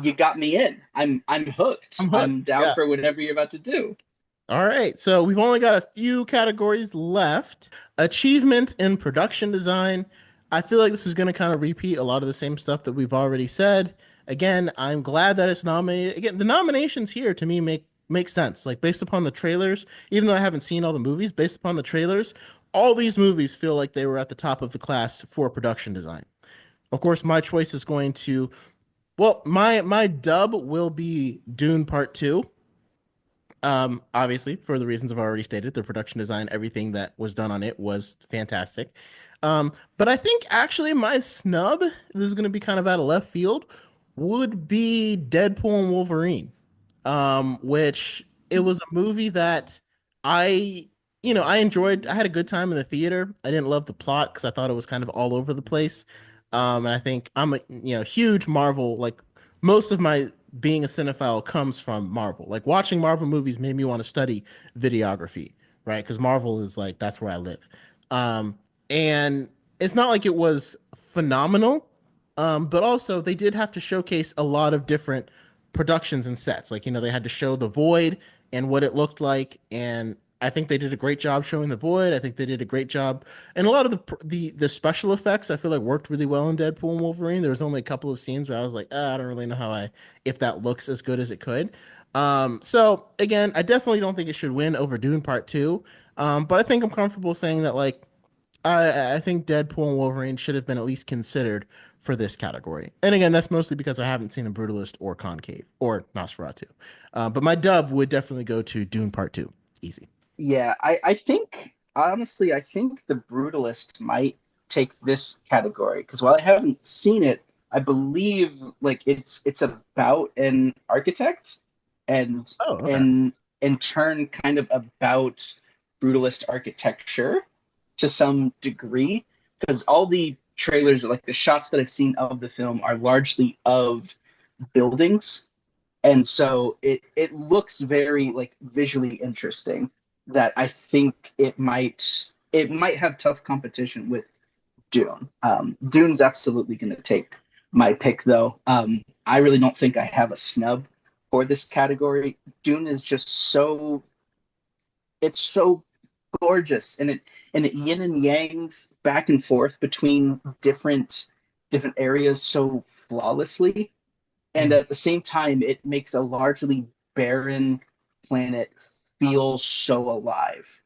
you got me in. I'm hooked. I'm hooked. I'm down Yeah. for whatever you're about to do. All right. So we've only got a few categories left. Achievement in production design. I feel like this is going to kind of repeat a lot of the same stuff that we've already said. Again, I'm glad that it's nominated. Again, the nominations here to me make sense. Like based upon the trailers, even though I haven't seen all the movies, based upon the trailers, all these movies feel like they were at the top of the class for production design. Of course, my choice is going to, well, my dub will be Dune Part 2. Obviously, for the reasons I've already stated, the production design, everything that was done on it was fantastic. But I think actually my snub, this is going to be kind of out of left field, would be Deadpool and Wolverine, which it was a movie that I, I enjoyed. I had a good time in the theater. I didn't love the plot because I thought it was kind of all over the place. And I think I'm a huge Marvel, like most of my being a cinephile comes from Marvel. Like watching Marvel movies made me want to study videography, right? Because Marvel is like that's where I live. And it's not like it was phenomenal, but also they did have to showcase a lot of different productions and sets. Like they had to show the void and what it looked like, and I think they did a great job showing the void. I think they did a great job, and a lot of the special effects I feel like worked really well in Deadpool and Wolverine. There was only a couple of scenes where I was like, I don't really know if that looks as good as it could. So again, I definitely don't think it should win over Dune Part Two. But I think I'm comfortable saying that like I think Deadpool and Wolverine should have been at least considered for this category. And again, that's mostly because I haven't seen a Brutalist or Concave or Nosferatu. But my dub would definitely go to Dune Part Two. Easy. Yeah, I think honestly, I think the Brutalist might take this category because while I haven't seen it, I believe like it's about an architect and Oh, okay. and in turn kind of about Brutalist architecture to some degree because all the trailers, like the shots that I've seen of the film, are largely of buildings, and so it looks very like visually interesting that I think it might have tough competition with Dune. Dune's absolutely going to take my pick though. I really don't think I have a snub for this category. Dune is just it's so gorgeous, and it yin and yangs back and forth between different areas so flawlessly, and Mhm. at the same time it makes a largely barren planet feel so alive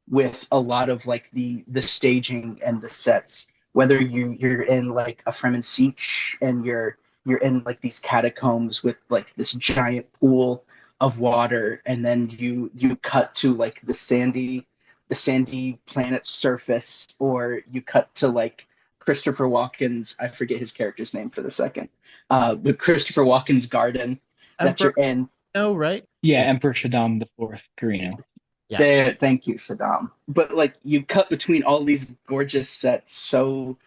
with a lot of like the staging and the sets, whether you're in like a Fremen siege and you're in like these catacombs with like this giant pool of water, and then you cut to like the sandy planet's surface, or you cut to like Christopher Walken's, I forget his character's name for the second, but Christopher Walken's garden that you're Emperor, in. no, right? Yeah, Yeah, Emperor Shaddam the Fourth, Carino. yeah. There, thank you, Saddam. But like you cut between all these gorgeous sets so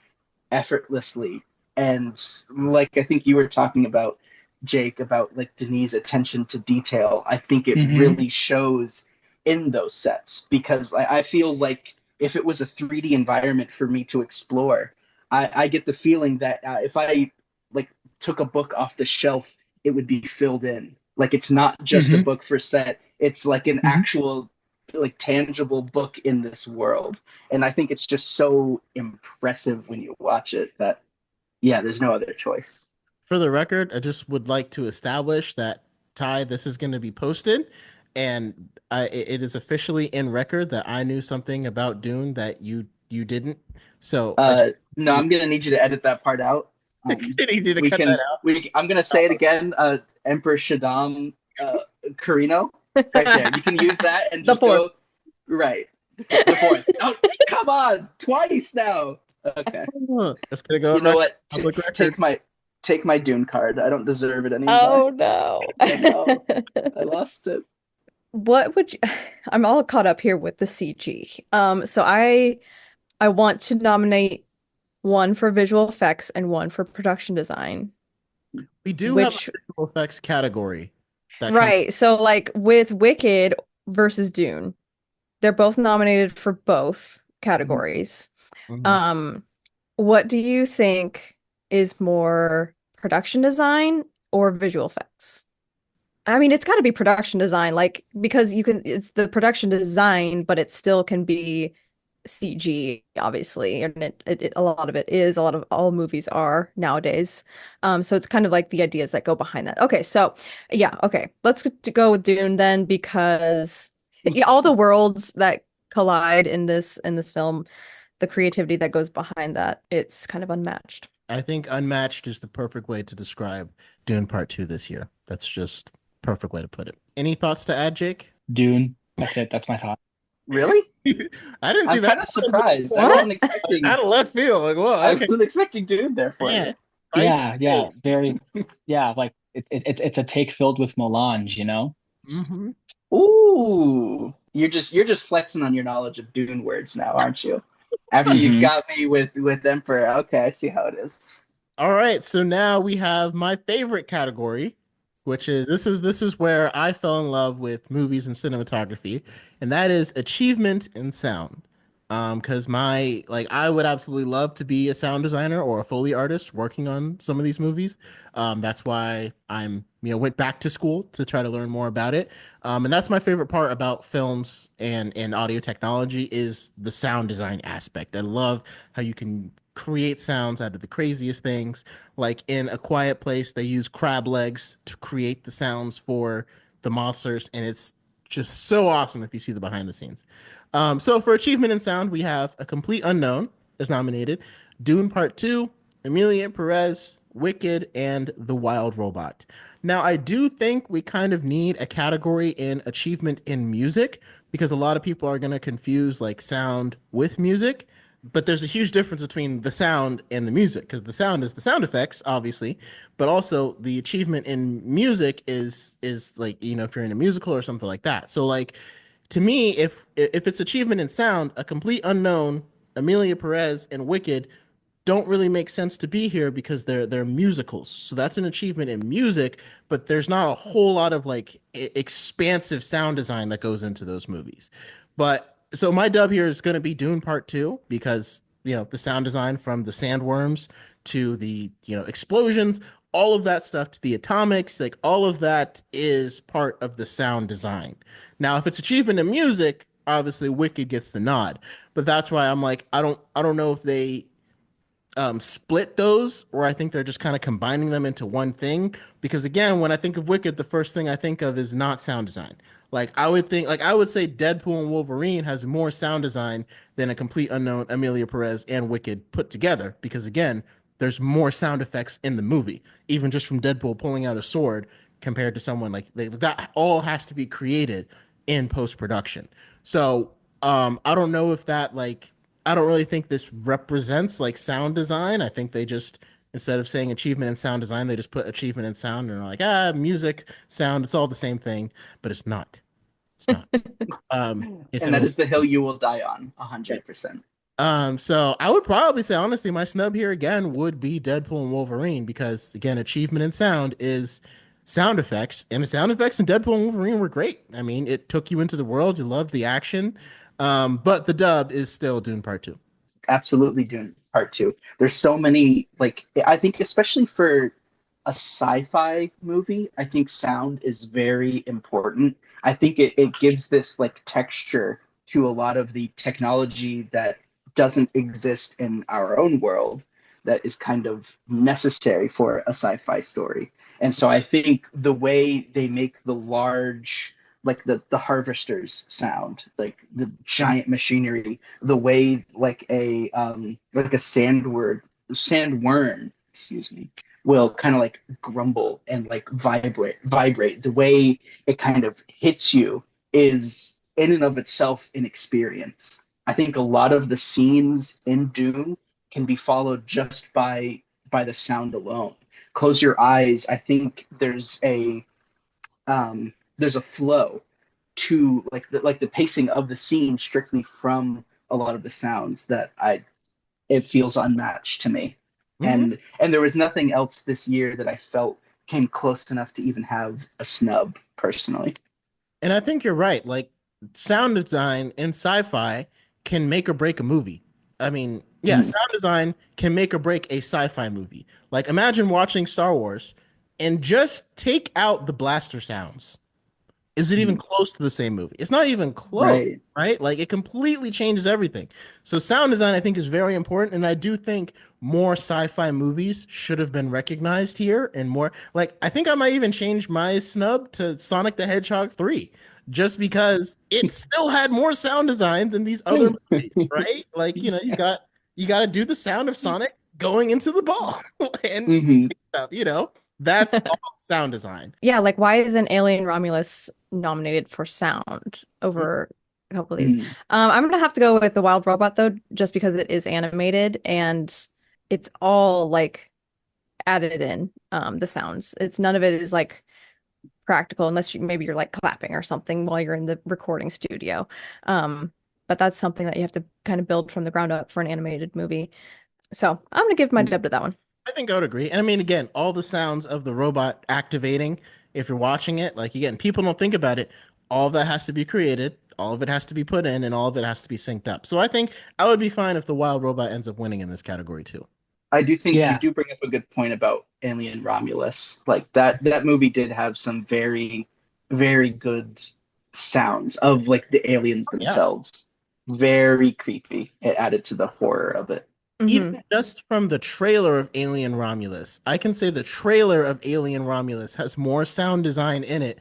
effortlessly, and like I think you were talking about, Jake, about like Denis' attention to detail. I think it Hmm. really shows in those sets, because I feel like if it was a 3D environment for me to explore, I get the feeling that if I like took a book off the shelf, it would be filled in. Like it's not just a Mhm. book for set; it's like an Mhm. actual, like tangible book in this world. And I think it's just so impressive when you watch it that yeah, there's no other choice. For the record, I just would like to establish that Ty, this is going to be posted, and it is officially in record that I knew something about Dune that you didn't. So I just No, I'm gonna need you to edit that part out. you need to We cut that can I'm gonna say it again. Emperor Shaddam, Carino, right there. You can use that and The just fourth. go right. The fourth. Oh, come on, twice now. Okay. out. That's gonna go You on know record, what? public record. Take my Dune card. I don't deserve it anymore. Oh no. I know. I lost it. What would you I'm all caught up here with the CG. So I want to nominate one for visual effects and one for production design. We do have a Which visual effects category that comes. right, so like with Wicked versus Dune, they're both nominated for both categories. Mhm. Um, what do you think is more production design or visual effects? I mean, it's got to be production design, like because you can, it's the production design, but it still can be CG, obviously, and a lot of it is, a lot of all movies are nowadays. So it's kind of like the ideas that go behind that. Okay, so yeah, okay, go with Dune then because yeah, all the worlds that collide in this film, the creativity that goes behind that, it's kind of unmatched. I think unmatched is the perfect way to describe Dune Part 2 this year. That's just perfect way to put it. Any thoughts to add, Jake? Dune. That's it. That's my thought. Really? I didn't see I'm that kind of surprised. What? out of left field. Like, whoa, I okay. wasn't expecting Dune there for Man, you. spicy. Yeah, very. Yeah, like it's a take filled with melange, you know? Mm-hmm. Ooh, you're just flexing on your knowledge of Dune words now, aren't you? After you Hmm. got me with Emperor. Okay, I see how it is. All right, so now we have my favorite category, which is this is where I fell in love with movies and cinematography, and that is achievement in sound. Because my like I would absolutely love to be a sound designer or a Foley artist working on some of these movies. That's why I'm went back to school to try to learn more about it. And that's my favorite part about films and audio technology is the sound design aspect. I love how you can create sounds out of the craziest things. Like in A Quiet Place, they use crab legs to create the sounds for the monsters, and it's just so awesome if you see the behind the scenes. So for achievement in sound, we have A Complete Unknown is nominated, Dune Part 2, Emilia Perez, Wicked, and The Wild Robot. Now, I do think we kind of need a category in achievement in music because a lot of people are going to confuse like sound with music, but there's a huge difference between the sound and the music because the sound is the sound effects obviously, but also the achievement in music is like if you're in a musical or something like that. So like to me, if it's achievement in sound, A Complete Unknown, Emilia Perez, and Wicked don't really make sense to be here because they're musicals. So that's an achievement in music, but there's not a whole lot of like expansive sound design that goes into those movies. But so my dub here is going to be Dune Part 2 because the sound design from the sandworms to the explosions, all of that stuff to the atomics, like all of that is part of the sound design. Now, if it's achievement in music, obviously Wicked gets the nod. But that's why I'm like I don't know if they split those, or I think they're just kind of combining them into one thing. Because again, when I think of Wicked, the first thing I think of is not sound design. I would say Deadpool and Wolverine has more sound design than A Complete Unknown, Emilia Perez, and Wicked put together. Because again, there's more sound effects in the movie, even just from Deadpool pulling out a sword compared to someone that all has to be created in post production. So I don't know if that like I don't really think this represents like sound design. I think they just instead of saying achievement in sound design, they just put achievement in sound and are like, music, sound, it's all the same thing, but it's not. It's not. It's And an that is the hill you will die on, 100%. so I would probably say honestly, my snub here again would be Deadpool and Wolverine because again, achievement in sound is sound effects, and the sound effects in Deadpool and Wolverine were great. I mean, it took you into the world. You loved the action. But the dub is still Dune Part 2. Absolutely Dune Part Two. There's so many, like, I think especially for a sci-fi movie, I think sound is very important. I think it gives this like texture to a lot of the technology that doesn't exist in our own world, that is kind of necessary for a sci-fi story. And so I think the way they make the large, like the harvesters sound, like the giant machinery, the way like a sandworm, excuse me, will kind of like grumble and like vibrate. The way it kind of hits you is in and of itself an experience. I think a lot of the scenes in Dune can be followed just by the sound alone. Close your eyes. I think there's a flow to like the pacing of the scene strictly from a lot of the sounds that it feels unmatched to me. Mm-hmm. And there was nothing else this year that I felt came close enough to even have a snub personally. And I think you're right. Like, sound design in sci-fi can make or break a movie. I mean, yeah, Mm. sound design can make or break a sci-fi movie. Like, imagine watching Star Wars and just take out the blaster sounds. Is it even close to the same movie? It's not even close, Right. right? Like, it completely changes everything. So sound design, I think, is very important, and I do think more sci-fi movies should have been recognized here, and more like I think I might even change my snub to Sonic the Hedgehog 3, just because it still had more sound design than these other movies, right? Like, you got to do the sound of Sonic going into the ball and Hmm. that's all sound design. Yeah, like why isn't Alien Romulus nominated for sound over a couple of these? Mm. I'm gonna have to go with the Wild Robot though, just because it is animated and it's all like added in the sounds. It's none of it is like practical unless maybe you're like clapping or something while you're in the recording studio. But that's something that you have to kind of build from the ground up for an animated movie. So I'm gonna give my dub to that one. I think I would agree. And I mean, again, all the sounds of the robot activating, if you're watching it, like again, people don't think about it. All of that has to be created, all of it has to be put in, and all of it has to be synced up. So I think I would be fine if the wild robot ends up winning in this category too. I do think you Yeah. do bring up a good point about Alien Romulus. Like that movie did have some very, very good sounds of like the aliens Yeah. themselves. Very creepy. It added to the horror of it. Mhm. Even just from the trailer of Alien Romulus, I can say the trailer of Alien Romulus has more sound design in it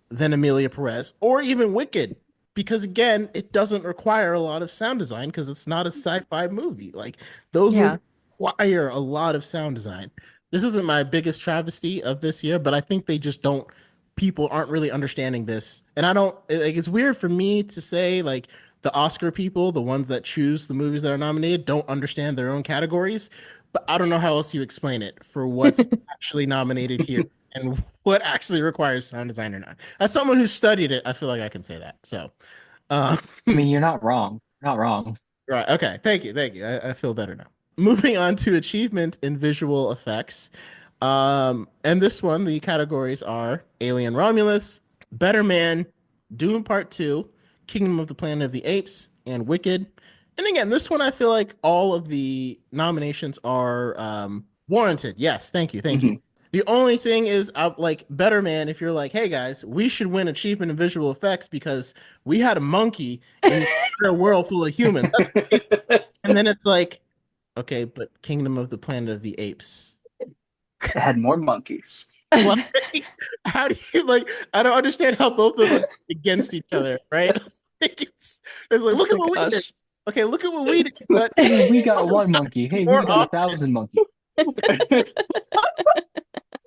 than Emilia Perez or even Wicked. Because again, it doesn't require a lot of sound design because it's not a sci-fi movie. Like those Yeah. movies require a lot of sound design. This isn't my biggest travesty of this year, but I think they just don't, people aren't really understanding this. And I don't like it's weird for me to say like the Oscar people, the ones that choose the movies that are nominated, don't understand their own categories. But I don't know how else you explain it for what's actually nominated here and what actually requires sound design or not. As someone who studied it, I feel like I can say that. So, uh, I mean, you're not wrong. Not wrong. right. Okay. Thank you. I feel better now. Moving on to achievement in visual effects. And this one, the categories are Alien Romulus, Better Man, Dune Part 2, Kingdom of the Planet of the Apes, and Wicked. And again, this one I feel like all of the nominations are warranted. Yes, thank you, thank you. Mhm. The only thing is, like Better Man, if you're like, hey guys, we should win achievement in visual effects because we had a monkey in a world full of humans. That's amazing. And then it's like, okay, but Kingdom of the Planet of the Apes. It had more monkeys. Like, how do you like? I don't understand how both of them are against each other, right? It's like, look Oh at my what we did. gosh. Okay, look at what we did. But Hey, we got one monkey. Hey, more we got often. 1,000 monkeys.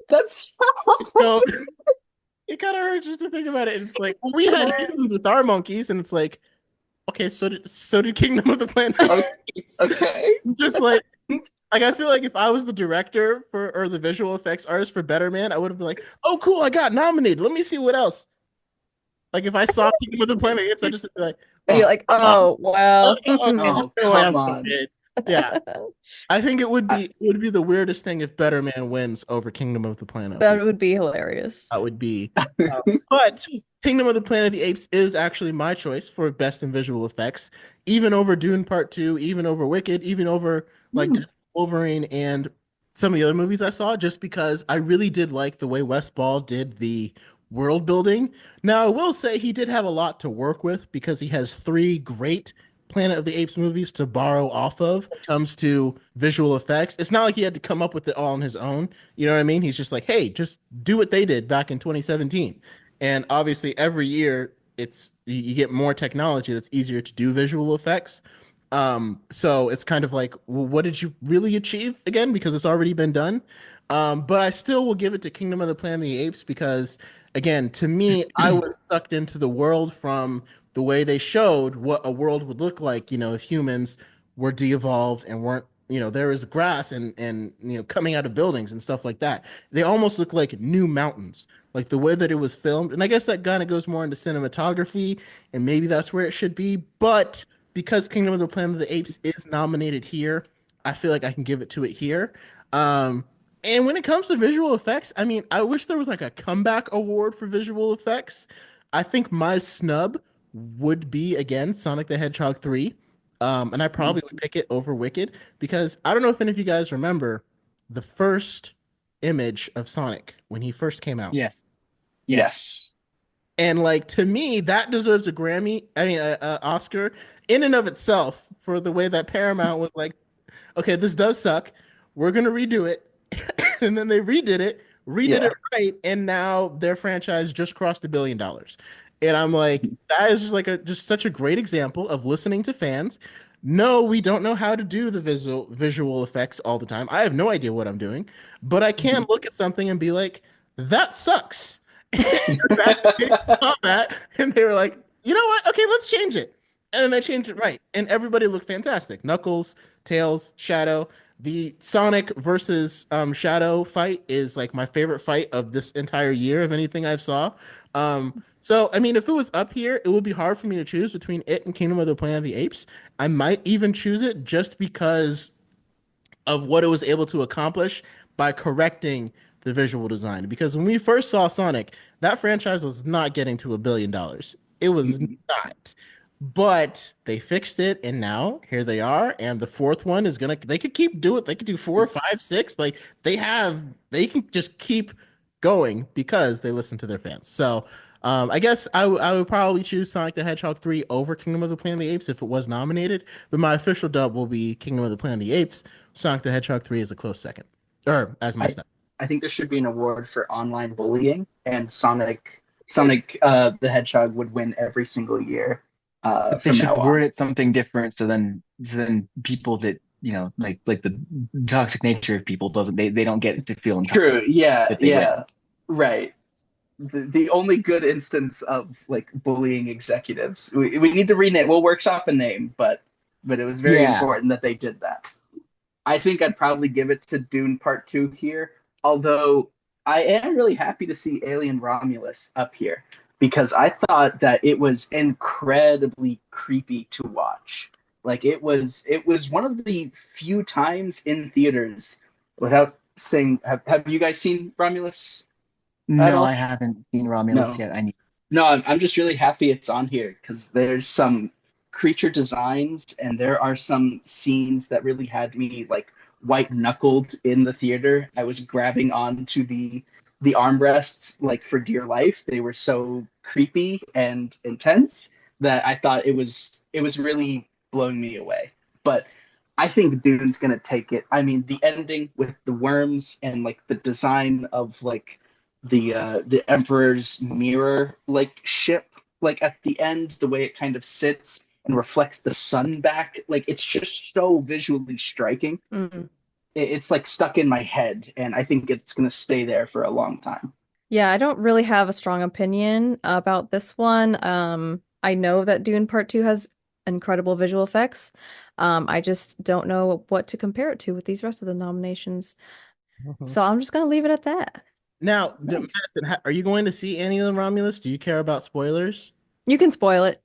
That's So it kind of hurts just to think about it. And it's like, well, we had humans with our monkeys, and it's like, okay, so did Kingdom of the Planet of the Apes. okay. Just like I feel like if I was the director for or the visual effects artist for Better Man, I would have been like, oh cool, I got nominated. Let me see what else. Like if I saw Kingdom of the Planet of the Apes, I just be like, You're oh, like, come on. oh, well. Okay, Oh, there's no way I'm come on. nominated. Yeah, I think it would be the weirdest thing if Better Man wins over Kingdom of the Planet of the That Apes. would be hilarious. That would be. But Kingdom of the Planet of the Apes is actually my choice for best in visual effects, even over Dune Part 2, even over Wicked, even over like Hmm. Wolverine and some of the other movies I saw, just because I really did like the way Wes Ball did the world building. Now, I will say he did have a lot to work with because he has three great Planet of the Apes movies to borrow off of when it comes to visual effects. It's not like he had to come up with it all on his own. You know what I mean? He's just like, hey, just do what they did back in 2017. And obviously, every year it's you get more technology that's easier to do visual effects. So it's kind of like, well, what did you really achieve again? Because it's already been done. But I still will give it to Kingdom of the Planet of the Apes because, again, to me, I was sucked into the world from the way they showed what a world would look like, if humans were de-evolved and weren't, there was grass and coming out of buildings and stuff like that. They almost look like new mountains, like the way that it was filmed. And I guess that kind of goes more into cinematography, and maybe that's where it should be. But because Kingdom of the Planet of the Apes is nominated here, I feel like I can give it to it here. Um, and when it comes to visual effects, I mean, I wish there was like a comeback award for visual effects. I think my snub would be again Sonic the Hedgehog 3. And I probably would pick it over Wicked because I don't know if any of you guys remember the first image of Sonic when he first came out. Yes. Yes. Yes. And like to me, that deserves a Grammy, I mean, a Oscar in and of itself for the way that Paramount was like, okay, this does suck. We're gonna redo it. And then they redid Yeah. it right, and now their franchise just crossed $1 billion. And I'm like, that is just like just such a great example of listening to fans. No, we don't know how to do the visual effects all the time. I have no idea what I'm doing, but I can look at something and be like, that sucks. They saw that and they were like, you know what? Okay, let's change it. And then they changed it right. And everybody looked fantastic. Knuckles, Tails, Shadow. The Sonic versus Shadow fight is like my favorite fight of this entire year of anything I've saw. So I mean, if it was up here, it would be hard for me to choose between it and Kingdom of the Planet of the Apes. I might even choose it just because of what it was able to accomplish by correcting the visual design. Because when we first saw Sonic, that franchise was not getting to $1 billion. It was not. But they fixed it, and now here they are. And the fourth one is gonna. They could keep doing. They could do four, five, six. Like they can just keep going because they listen to their fans. So I guess I would probably choose Sonic the Hedgehog 3 over Kingdom of the Planet of the Apes if it was nominated. But my official dub will be Kingdom of the Planet of the Apes. Sonic the Hedgehog 3 is a close second, or as my I, step. I think there should be an award for online bullying, and Sonic the Hedgehog would win every single year They from should now word on. it something different so then people that like the toxic nature of people doesn't they don't get to feel entitled True. Yeah. that they win. Yeah. Right. The only good instance of like bullying executives. We need to rename. We'll workshop a name, but it was very Yeah. important that they did that. I think I'd probably give it to Dune Part 2 here, although I am really happy to see Alien Romulus up here because I thought that it was incredibly creepy to watch. Like it was one of the few times in theaters without saying have you guys seen Romulus at No, I all? haven't seen Romulus No. yet. I need. No, I'm just really happy it's on here because there's some creature designs and there are some scenes that really had me like white knuckled in the theater. I was grabbing onto the armrests like for dear life. They were so creepy and intense that I thought it was really blowing me away. But I think Dune's gonna take it. I mean, the ending with the worms and like the design of like the Emperor's mirror like ship like at the end, the way it kind of sits and reflects the sun back, like it's just so visually striking. Mm. It's like stuck in my head, and I think it's gonna stay there for a long time. Yeah, I don't really have a strong opinion about this one. I know that Dune Part 2 has incredible visual effects. I just don't know what to compare it to with these rest of the nominations. Mhm. So I'm just gonna leave it at that. Now, Nice. Madison, are you going to see any of the Romulus? Do you care about spoilers? You can spoil it.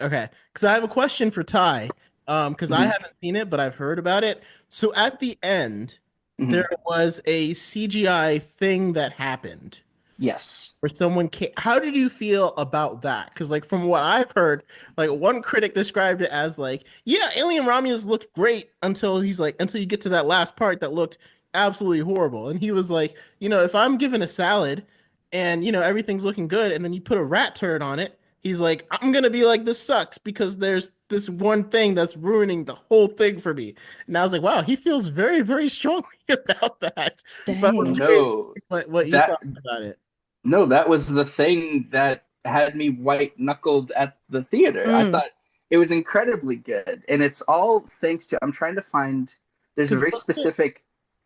Okay, because I have a question for Ty. because I Mhm. haven't seen it, but I've heard about it. So at the end, Mhm. there was a CGI thing that happened Yes. where someone came. How did you feel about that? Because like from what I've heard, like one critic described it as like, yeah, Alien Romulus looked great until he's like until you get to that last part that looked absolutely horrible. And he was like, if I'm given a salad and everything's looking good, and then you put a rat turd on it, he's like, I'm gonna be like, this sucks because there's this one thing that's ruining the whole thing for me. And I was like, wow, he feels very, very strongly about that. But I was Dang. curious No, what you that thought about it. no, that was the thing that had me white knuckled at the theater. I Mm. thought it was incredibly good, and it's all thanks to. I'm trying to find. There's a Because very specific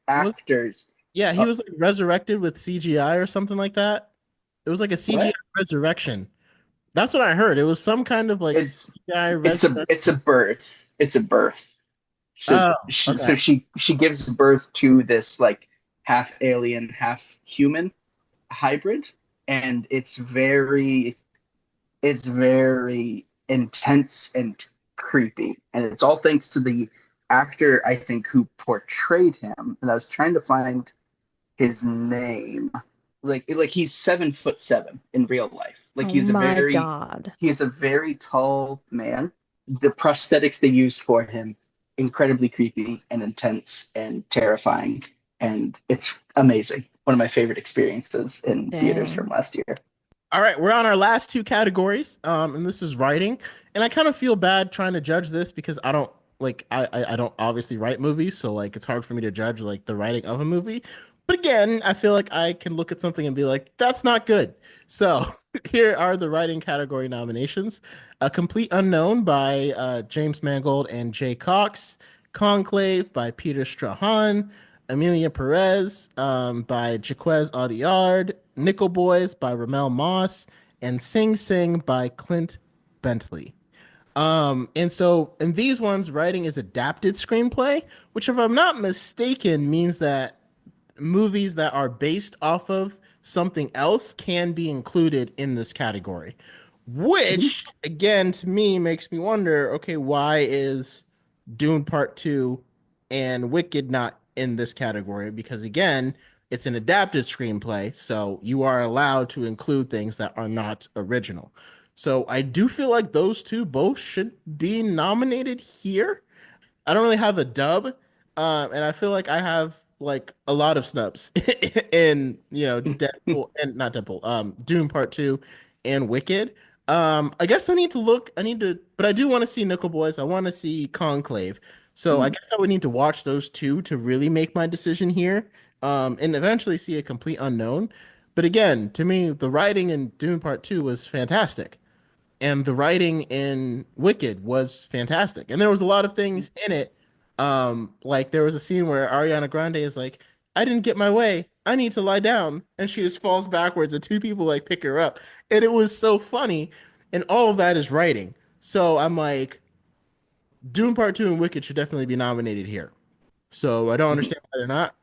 was actors. yeah, he Uh, was like resurrected with CGI or something like that. It was like a what? CGI resurrection. That's what I heard. It was some kind of like It's CGI it's a resurrection. it's a birth. It's a birth. So Oh, she, okay. so she gives birth to this like half alien, half human hybrid, and it's very intense and creepy, and it's all thanks to the actor I think who portrayed him. And I was trying to find his name. Like he's 7'7" in real life. Like Oh my God. he is a very tall man. The prosthetics they used for him incredibly creepy and intense and terrifying, and it's amazing. One of my favorite experiences in theaters Dang. from last year. All right, we're on our last two categories, and this is writing. And I kind of feel bad trying to judge this because I don't like I don't obviously write movies, so like it's hard for me to judge like the writing of a movie. But again, I feel like I can look at something and be like, that's not good. So here are the writing category nominations: A Complete Unknown by James Mangold and Jay Cox, Conclave by Peter Strahan, Emilia Perez by Jacques Audiard, Nickel Boys by Ramel Moss, and Sing Sing by Clint Bentley. And these ones, writing is adapted screenplay, which, if I'm not mistaken, means that movies that are based off of something else can be included in this category. Mhm. Which, again, to me makes me wonder, okay, why is Dune Part 2 and Wicked not in this category? Because again, it's an adapted screenplay, so you are allowed to include things that are not original. So I do feel like those two both should be nominated here. I don't really have a dub, and I feel like I have like a lot of snubs in Deadpool and not Deadpool, Doom Part Two, and Wicked. I guess I need to look. I need to, but I do want to see Nickel Boys. I want to see Conclave. So I Mhm. guess I would need to watch those two to really make my decision here, and eventually see a complete unknown. But again, to me, the writing in Dune Part Two was fantastic and the writing in Wicked was fantastic. And there was a lot of things in it. Like there was a scene where Ariana Grande is like, I didn't get my way. I need to lie down. And she just falls backwards and two people like pick her up. And it was so funny. And all of that is writing. So I'm like, Dune Part 2 and Wicked should definitely be nominated here. So I don't Mhm. understand why they're not.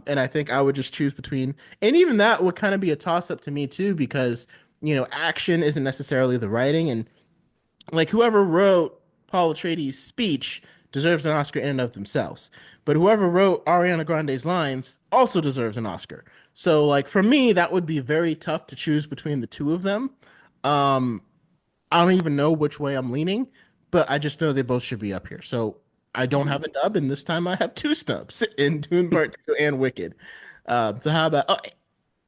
And I think I would just choose between, and even that would kind of be a toss up to me too, because action isn't necessarily the writing, and like whoever wrote Paul Atreides' speech deserves an Oscar in and of themselves. But whoever wrote Ariana Grande's lines also deserves an Oscar. So like for me, that would be very tough to choose between the two of them. Um, I don't even know which way I'm leaning, but I just know they both should be up here. So I don't Mhm. have a dub, and this time I have two snubs in Dune Part Two and Wicked. So how about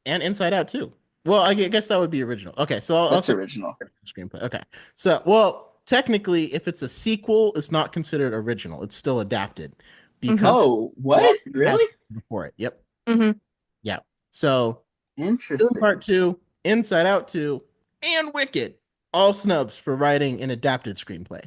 and Inside Out too? Well, I guess that would be original. Okay, so I'll That's say original. screenplay. Okay, so well, technically, if it's a sequel, it's not considered original. It's still adapted because Mm-hmm. Oh, it what? already has Really? before it. Yep. Mm-hmm. Yeah. So Dune Interesting. Part Two, Inside Out Two, and Wicked, all snubs for writing an adapted screenplay.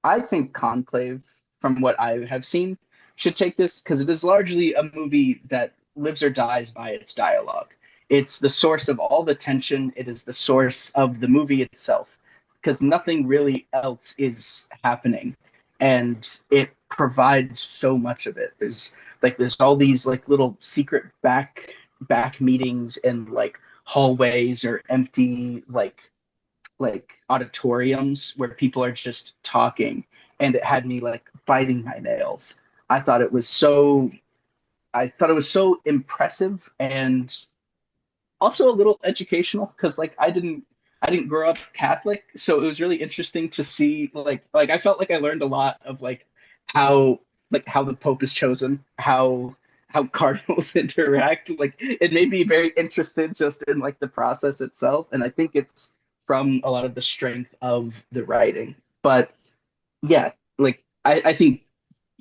I think Conclave, from what I have seen, should take this because it is largely a movie that lives or dies by its dialogue. It's the source of all the tension. It is the source of the movie itself because nothing really else is happening, and it provides so much of it. There's all these like little secret back meetings and like hallways or empty like auditoriums where people are just talking, and it had me like biting my nails. I thought it was so impressive and also a little educational because like I didn't grow up Catholic, so it was really interesting to see like I felt like I learned a lot of how how the Pope is chosen, how cardinals interact. Like it made me very interested just in like the process itself, and I think it's from a lot of the strength of the writing. But yeah, like I think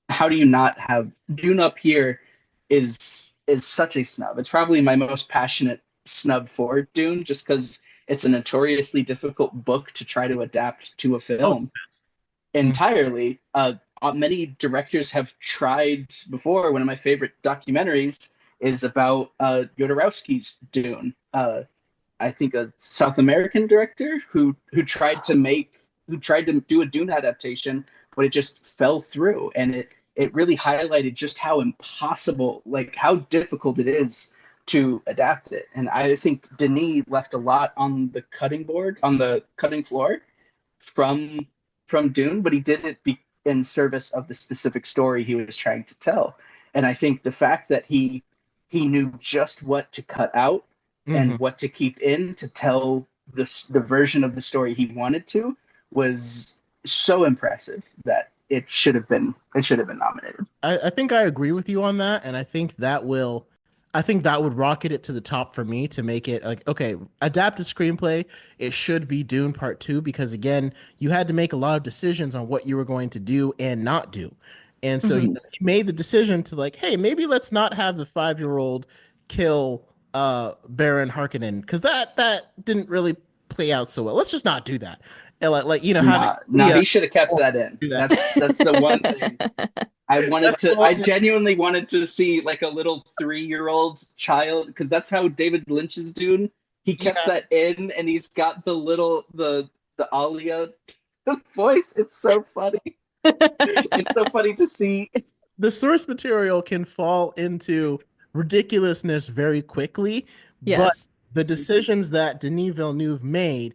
how do you not have Dune up here is such a snub. It's probably my most passionate snub for Dune, just because it's a notoriously difficult book to try to adapt to a Oh, film entirely. Many directors have tried before. One of my favorite documentaries is about Jodorowsky's Dune. I think a South American director who tried to do a Dune adaptation, but it just fell through, and it really highlighted just how impossible, like how difficult it is to adapt it. And I think Denis left a lot on the cutting board, on the cutting floor from Dune, but he did it in service of the specific story he was trying to tell. And I think the fact that he knew just what to cut out and what to keep in to tell the version of the story he wanted to was so impressive that it should have been nominated. I think I agree with you on that, and I think that would rocket it to the top for me to make it like, okay, adapted screenplay, it should be Dune Part Two because again, you had to make a lot of decisions on what you were going to do and not do. And so you made the decision to like, hey, maybe let's not have the 5-year-old kill Baron Harkonnen because that didn't really play out so well. Let's just not do that. And like having He should have kept that in. do that. That's the one thing. That's the I one- genuinely wanted to see like a little 3-year-old child, because that's how David Lynch is doing. He kept Yeah. that in, and he's got the Alia voice. It's so funny. It's so funny to see. The source material can fall into ridiculousness very quickly, but Yes. the decisions that Denis Villeneuve made,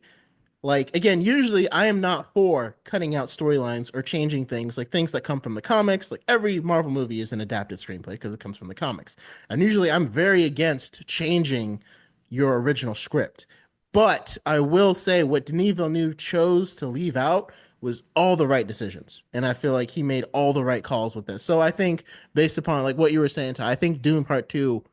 like again, usually I am not for cutting out storylines or changing things, like things that come from the comics. Like every Marvel movie is an adapted screenplay because it comes from the comics. And usually I'm very against changing your original script. But I will say what Denis Villeneuve chose to leave out was all the right decisions. And I feel like he made all the right calls with this. So I think based upon like what you were saying, Ty, I think Dune Part 2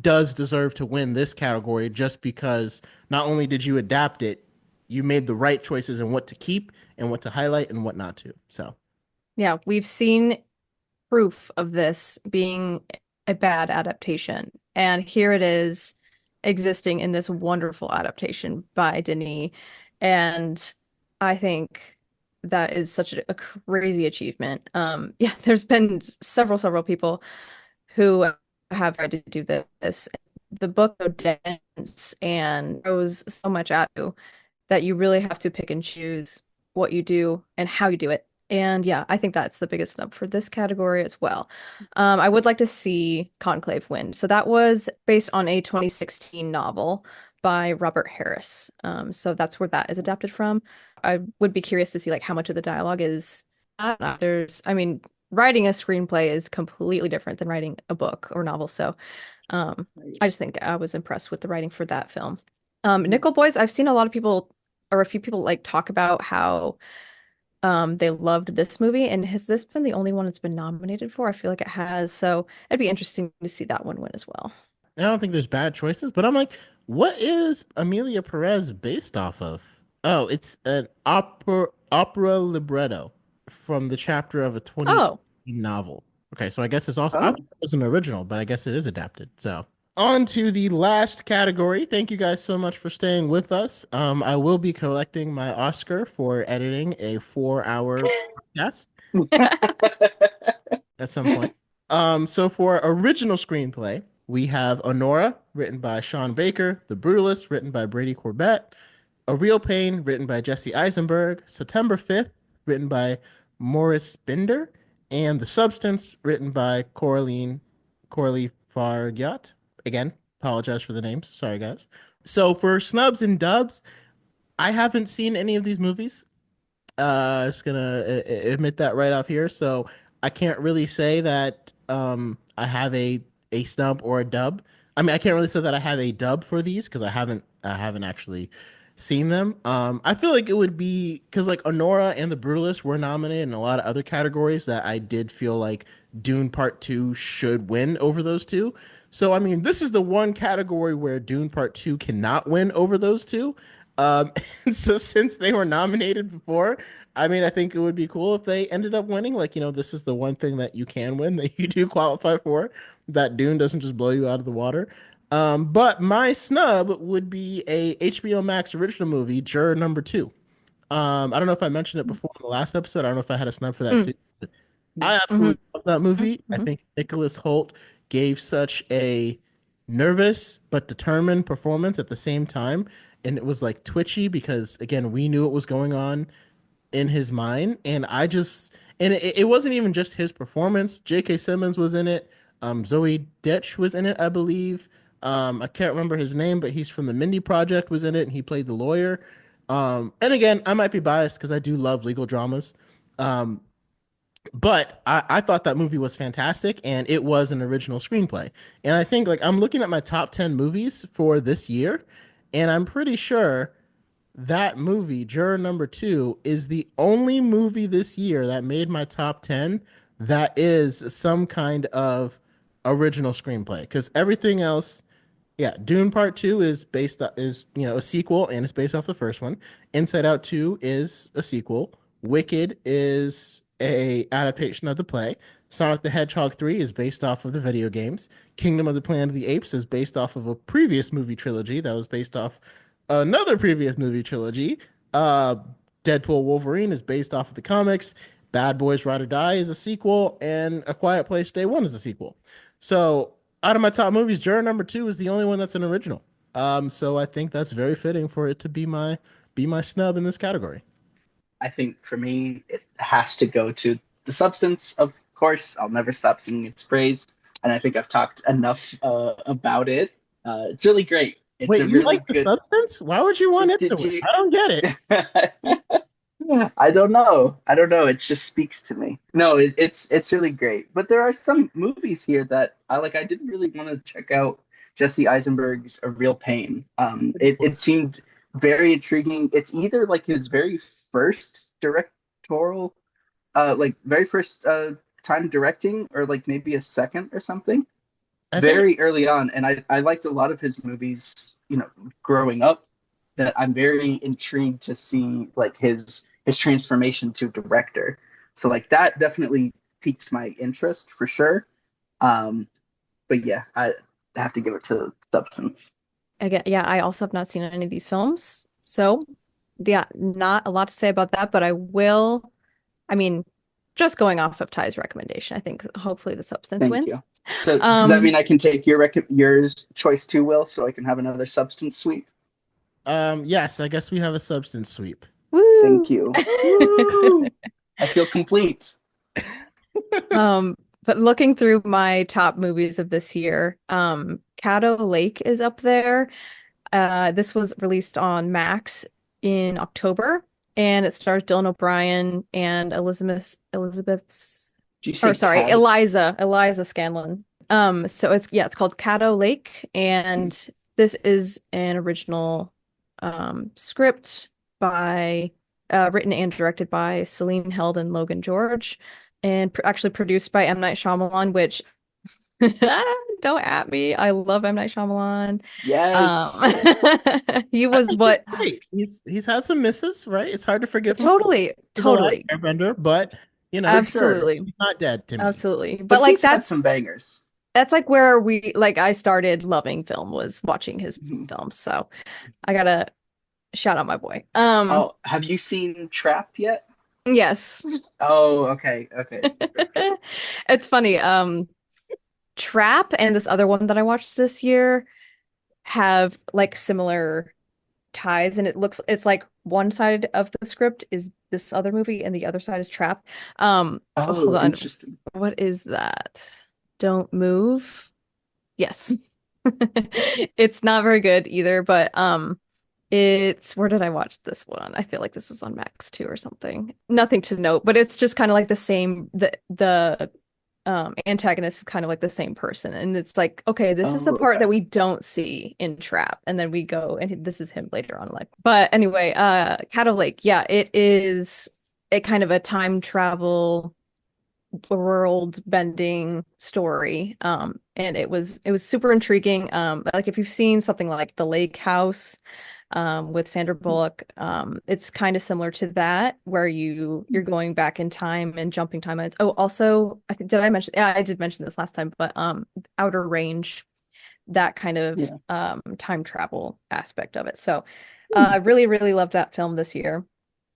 does deserve to win this category just because not only did you adapt it, you made the right choices in what to keep and what to highlight and what not to. So, Yeah, we've seen proof of this being a bad adaptation. And here it is existing in this wonderful adaptation by Denis. And I think that is such a crazy achievement. Yeah, there's been several people who have tried to do this. The book is so dense and throws so much at you that you really have to pick and choose what you do and how you do it. And yeah, I think that's the biggest snub for this category as well. I would like to see Conclave win. So that was based on a 2016 novel by Robert Harris. So that's where that is adapted from. I would be curious to see like how much of the dialogue is. I mean, writing a screenplay is completely different than writing a book or novel. So I just think I was impressed with the writing for that film. Nickel Boys, I've seen a lot of people or a few people like talk about how they loved this movie, and has this been the only one it's been nominated for? I feel like it has, so it'd be interesting to see that one win as well. I don't think there's bad choices, but I'm like, what is Emilia Perez based off of? Oh, it's an opera libretto from the chapter of a 2018 Oh, novel. Okay, so I guess it's also I Oh, thought it was an original, but I guess it is adapted. So on to the last category. Thank you guys so much for staying with us. I will be collecting my Oscar for editing a 4-hour podcast at some point. So for original screenplay, we have Honora, written by Sean Baker, The Brutalist, written by Brady Corbet, A Real Pain, written by Jesse Eisenberg, September 5th, written by Morris Binder, and The Substance, written by Coralie Fargeat. Again, apologize for the names. Sorry, guys. So for snubs and dubs, I haven't seen any of these movies. Just gonna admit that right off here. So I can't really say that I have a stump or a dub. I mean, I can't really say that I have a dub for these because I haven't actually seen them. I feel like it would be because like Honora and The Brutalist were nominated in a lot of other categories that I did feel like Dune Part Two should win over those two. So I mean, this is the one category where Dune Part Two cannot win over those two. And so since they were nominated before, I mean, I think it would be cool if they ended up winning. Like, this is the one thing that you can win that you do qualify for, that Dune doesn't just blow you out of the water. But my snub would be a HBO Max original movie, Juror Number Two. I don't know if I mentioned it before in the last episode. I don't know if I had a snub for that Mm, too. I hmm absolutely love that movie. I hmm think Nicholas Hoult gave such a nervous but determined performance at the same time. And it was like twitchy because, again, we knew what was going on in his mind. And it wasn't even just his performance. J.K. Simmons was in it. Zoe Ditch was in it, I believe. I can't remember his name, but he's from the Mindy Project, was in it, and he played the lawyer. And again, I might be biased because I do love legal dramas. Um, but I thought that movie was fantastic and it was an original screenplay. And I think like I'm looking at my top 10 movies for this year, and I'm pretty sure that movie, Juror Number Two, is the only movie this year that made my top 10 that is some kind of original screenplay. Because everything else, yeah, Dune Part Two is a sequel and it's based off the first one. Inside Out Two is a sequel. Wicked is a adaptation of the play. Sonic the Hedgehog 3 is based off of the video games. Kingdom of the Planet of the Apes is based off of a previous movie trilogy that was based off another previous movie trilogy. Uh, Deadpool Wolverine is based off of the comics. Bad Boys Ride or Die is a sequel, and A Quiet Place Day One is a sequel. So out of my top movies, Juror Number Two is the only one that's an original. So I think that's very fitting for it to be my snub in this category. I think for me, it has to go to the substance. Of course, I'll never stop singing its praise, and I think I've talked enough about it. It's really great. It's Wait, a you really like the good. substance? Why would you want into Did it? you? I don't get it. I don't know. I don't know. It just speaks to me. No, it's really great. But there are some movies here that I like. I didn't really want to check out Jesse Eisenberg's A Real Pain. It seemed very intriguing. It's either like his very first directorial, like very first time directing, or like maybe a second or something. I think Very early on, and I liked a lot of his movies. Growing up, that I'm very intrigued to see like his transformation to director. So like that definitely piqued my interest for sure. Um, but yeah, I have to give it to Substance. Again, yeah, I also have not seen any of these films. So, yeah, not a lot to say about that, but I will, I mean, just going off of Ty's recommendation, I think hopefully the substance Thank wins. you. So does that Um, mean I can take your choice too, Will, so I can have another Substance sweep? yes, I guess we have a substance sweep. Thank woo. you. Woo! I feel complete. But looking through my top movies of this year, Caddo Lake is up there. This was released on Max in October, and it stars Dylan O'Brien and Elizabeth's, Did you say or sorry, cat? Eliza Scanlon. So it's called Caddo Lake, and this is an original script by written and directed by Celine Held and Logan George, and actually produced by M. Night Shyamalan, which don't at me. I love M. Night Shyamalan. Yes. He I was think he's what great. He's had some misses, right? It's hard to forgive him totally, for the last totally, Airbender, but For sure. absolutely, he's not dead to me. absolutely. But But like he's had some bangers. that's like where I started loving film was watching his Mhm. films. So I gotta shout out my boy. Oh, have you seen Trap yet? Yes. Oh, okay, okay. It's funny. Trap and this other one that I watched this year have like similar ties, and it's like one side of the script is this other movie and the other side is Trap. Hold Oh, on. interesting. What is that? Don't Move. Yes. It's not very good either, but It's where did I watch this one? I feel like this was on Max too or something. Nothing to note, but it's just kind of like the same. The antagonist is kind of like the same person, and it's like, okay, this is the Oh, part okay. that we don't see in Trap, and then we go and this is him later on. Like, but anyway, Cattle Lake, yeah, it is a kind of a time travel world bending story. And it was super intriguing. Like if you've seen something like The Lake House, with Sandra Bullock, it's kind of similar to that, where you're going back in time and jumping timelines. Oh, also, I think did I mention? Yeah, I did mention this last time, but Outer Range, that kind of Yeah. time travel aspect of it. So, Hmm. I really, really loved that film this year.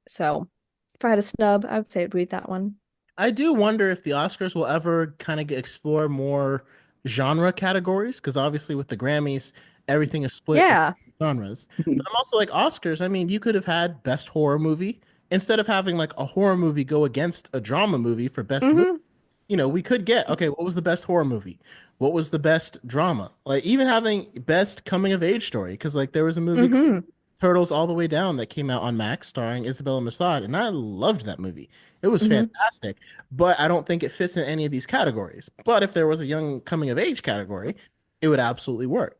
So, if I had a snub, I would say it'd be that one. I do wonder if the Oscars will ever kind of explore more genre categories, because obviously with the Grammys, everything is split into Yeah. genres. But I'm also like Oscars. I mean, you could have had best horror movie instead of having like a horror movie go against a drama movie for best movie. Hmm. We could get, okay, what was the best horror movie? What was the best drama? Like even having best coming of age story, because like there was a movie Hmm. Turtles All the Way Down that came out on Max starring Isabella Massad, and I loved that movie. It was Hmm. fantastic, but I don't think it fits in any of these categories. But if there was a young coming of age category, it would absolutely work.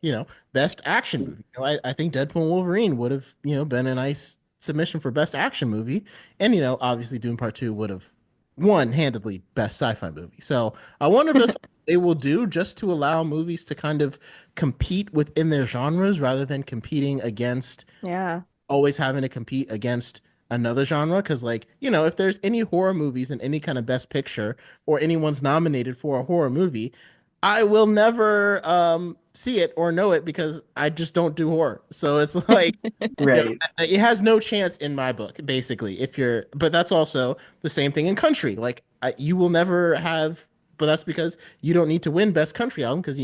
Best action movie. I think Deadpool and Wolverine would have, been a nice submission for best action movie. And, obviously Dune Part 2 would have won handedly best sci-fi movie. So I wonder if that's something they will do just to allow movies to kind of compete within their genres rather than competing against Yeah. always having to compete against another genre. Because like if there's any horror movies in any kind of best picture or anyone's nominated for a horror movie, I will never see it or know it because I just don't do horror. So it's like Right. it has no chance in my book, basically. But that's also the same thing in country. Like you will never have, but that's because you don't need to win best country album because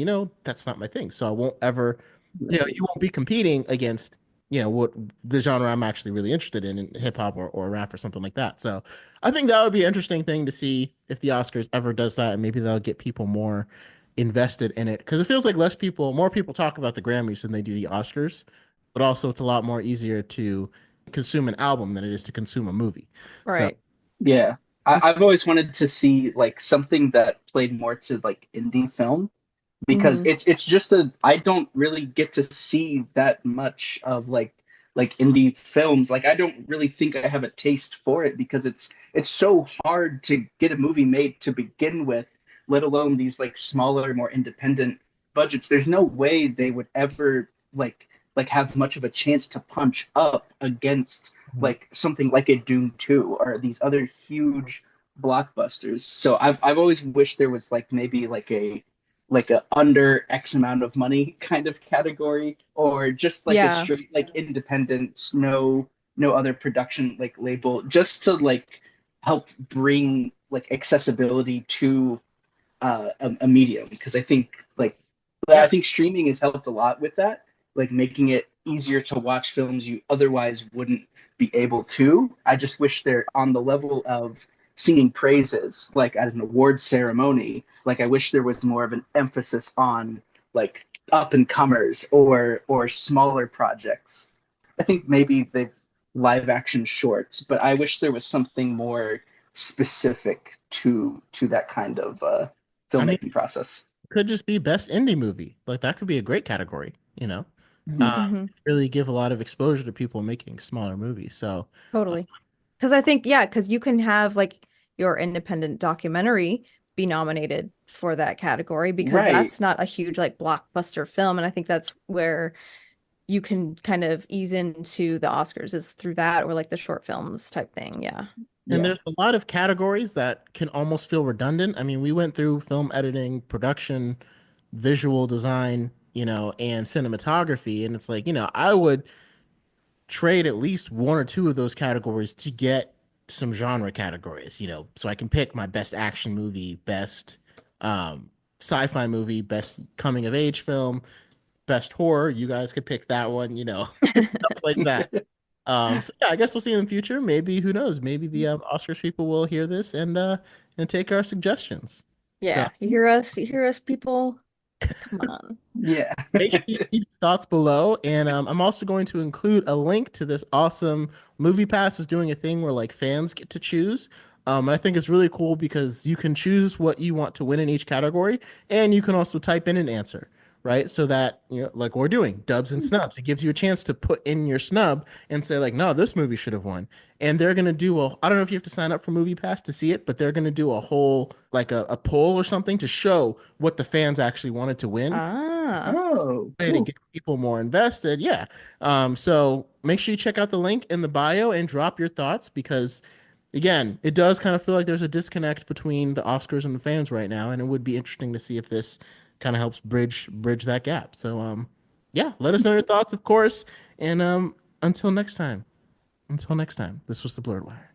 that's not my thing. So I won't ever, Right. you won't be competing against, what the genre I'm actually really interested in hip hop or rap or something like that. So I think that would be an interesting thing to see if the Oscars ever does that, and maybe that'll get people more invested in it because it feels like more people talk about the Grammys than they do the Oscars, but also it's a lot more easier to consume an album than it is to consume a movie. So Right. Yeah. this, I've always wanted to see like something that played more to like indie film because Hmm. it's just a I don't really get to see that much of like indie films. Like I don't really think I have a taste for it because it's so hard to get a movie made to begin with, let alone these like smaller, more independent budgets. There's no way they would ever like have much of a chance to punch up against like something like a Dune 2 or these other huge blockbusters. So I've always wished there was like maybe like a under X amount of money kind of category, or just like a Yeah. straight like independent, no other production like label, just to like help bring like accessibility to a medium. Because I yeah, think streaming has helped a lot with that, like making it easier to watch films you otherwise wouldn't be able to. I just wish they're on the level of singing praises, like at an award ceremony. Like I wish there was more of an emphasis on like up and comers or smaller projects. I think maybe they've live action shorts, but I wish there was something more specific to that kind of I mean, filmmaking process. it could just be best indie movie. Like that could be a great category. Mhm. Uh, Hmm. really give a lot of exposure to people making smaller movies. So uh, Totally. Because I think, yeah, because you can have like your independent documentary be nominated for that category because Right. that's not a huge like blockbuster film. And I think that's where you can kind of ease into the Oscars is through that or like the short films type thing. Yeah. and Yeah. there's a lot of categories that can almost feel redundant. I mean, we went through film editing, production, visual design, and cinematography, and it's like, I would trade at least one or two of those categories to get some genre categories, so I can pick my best action movie, best sci-fi movie, best coming of age film, best horror. You guys could pick that one, stuff like that. So yeah, I guess we'll see in the future. Maybe who knows? Maybe the Oscars people will hear this and take our suggestions. So Yeah. You hear us, people? Come on. Yeah. make sure you keep thoughts below, and I'm also going to include a link to this awesome Movie Pass is doing a thing where like fans get to choose. And I think it's really cool because you can choose what you want to win in each category, and you can also type in an answer, right? So that, you know, like we're doing dubs and snubs, it gives you a chance to put in your snub and say like, no, this movie should have won. And they're gonna do a, I don't know if you have to sign up for Movie Pass to see it, but they're gonna do a whole like a poll or something to show what the fans actually wanted to win Ah, Oh, way to cool. get people more invested. Yeah. So make sure you check out the link in the bio and drop your thoughts because, again, it does kind of feel like there's a disconnect between the Oscars and the fans right now, and it would be interesting to see if this kind of helps bridge that gap. So, yeah, let us know your thoughts, of course, and until next time. Until next time, this was the Blurred Wire.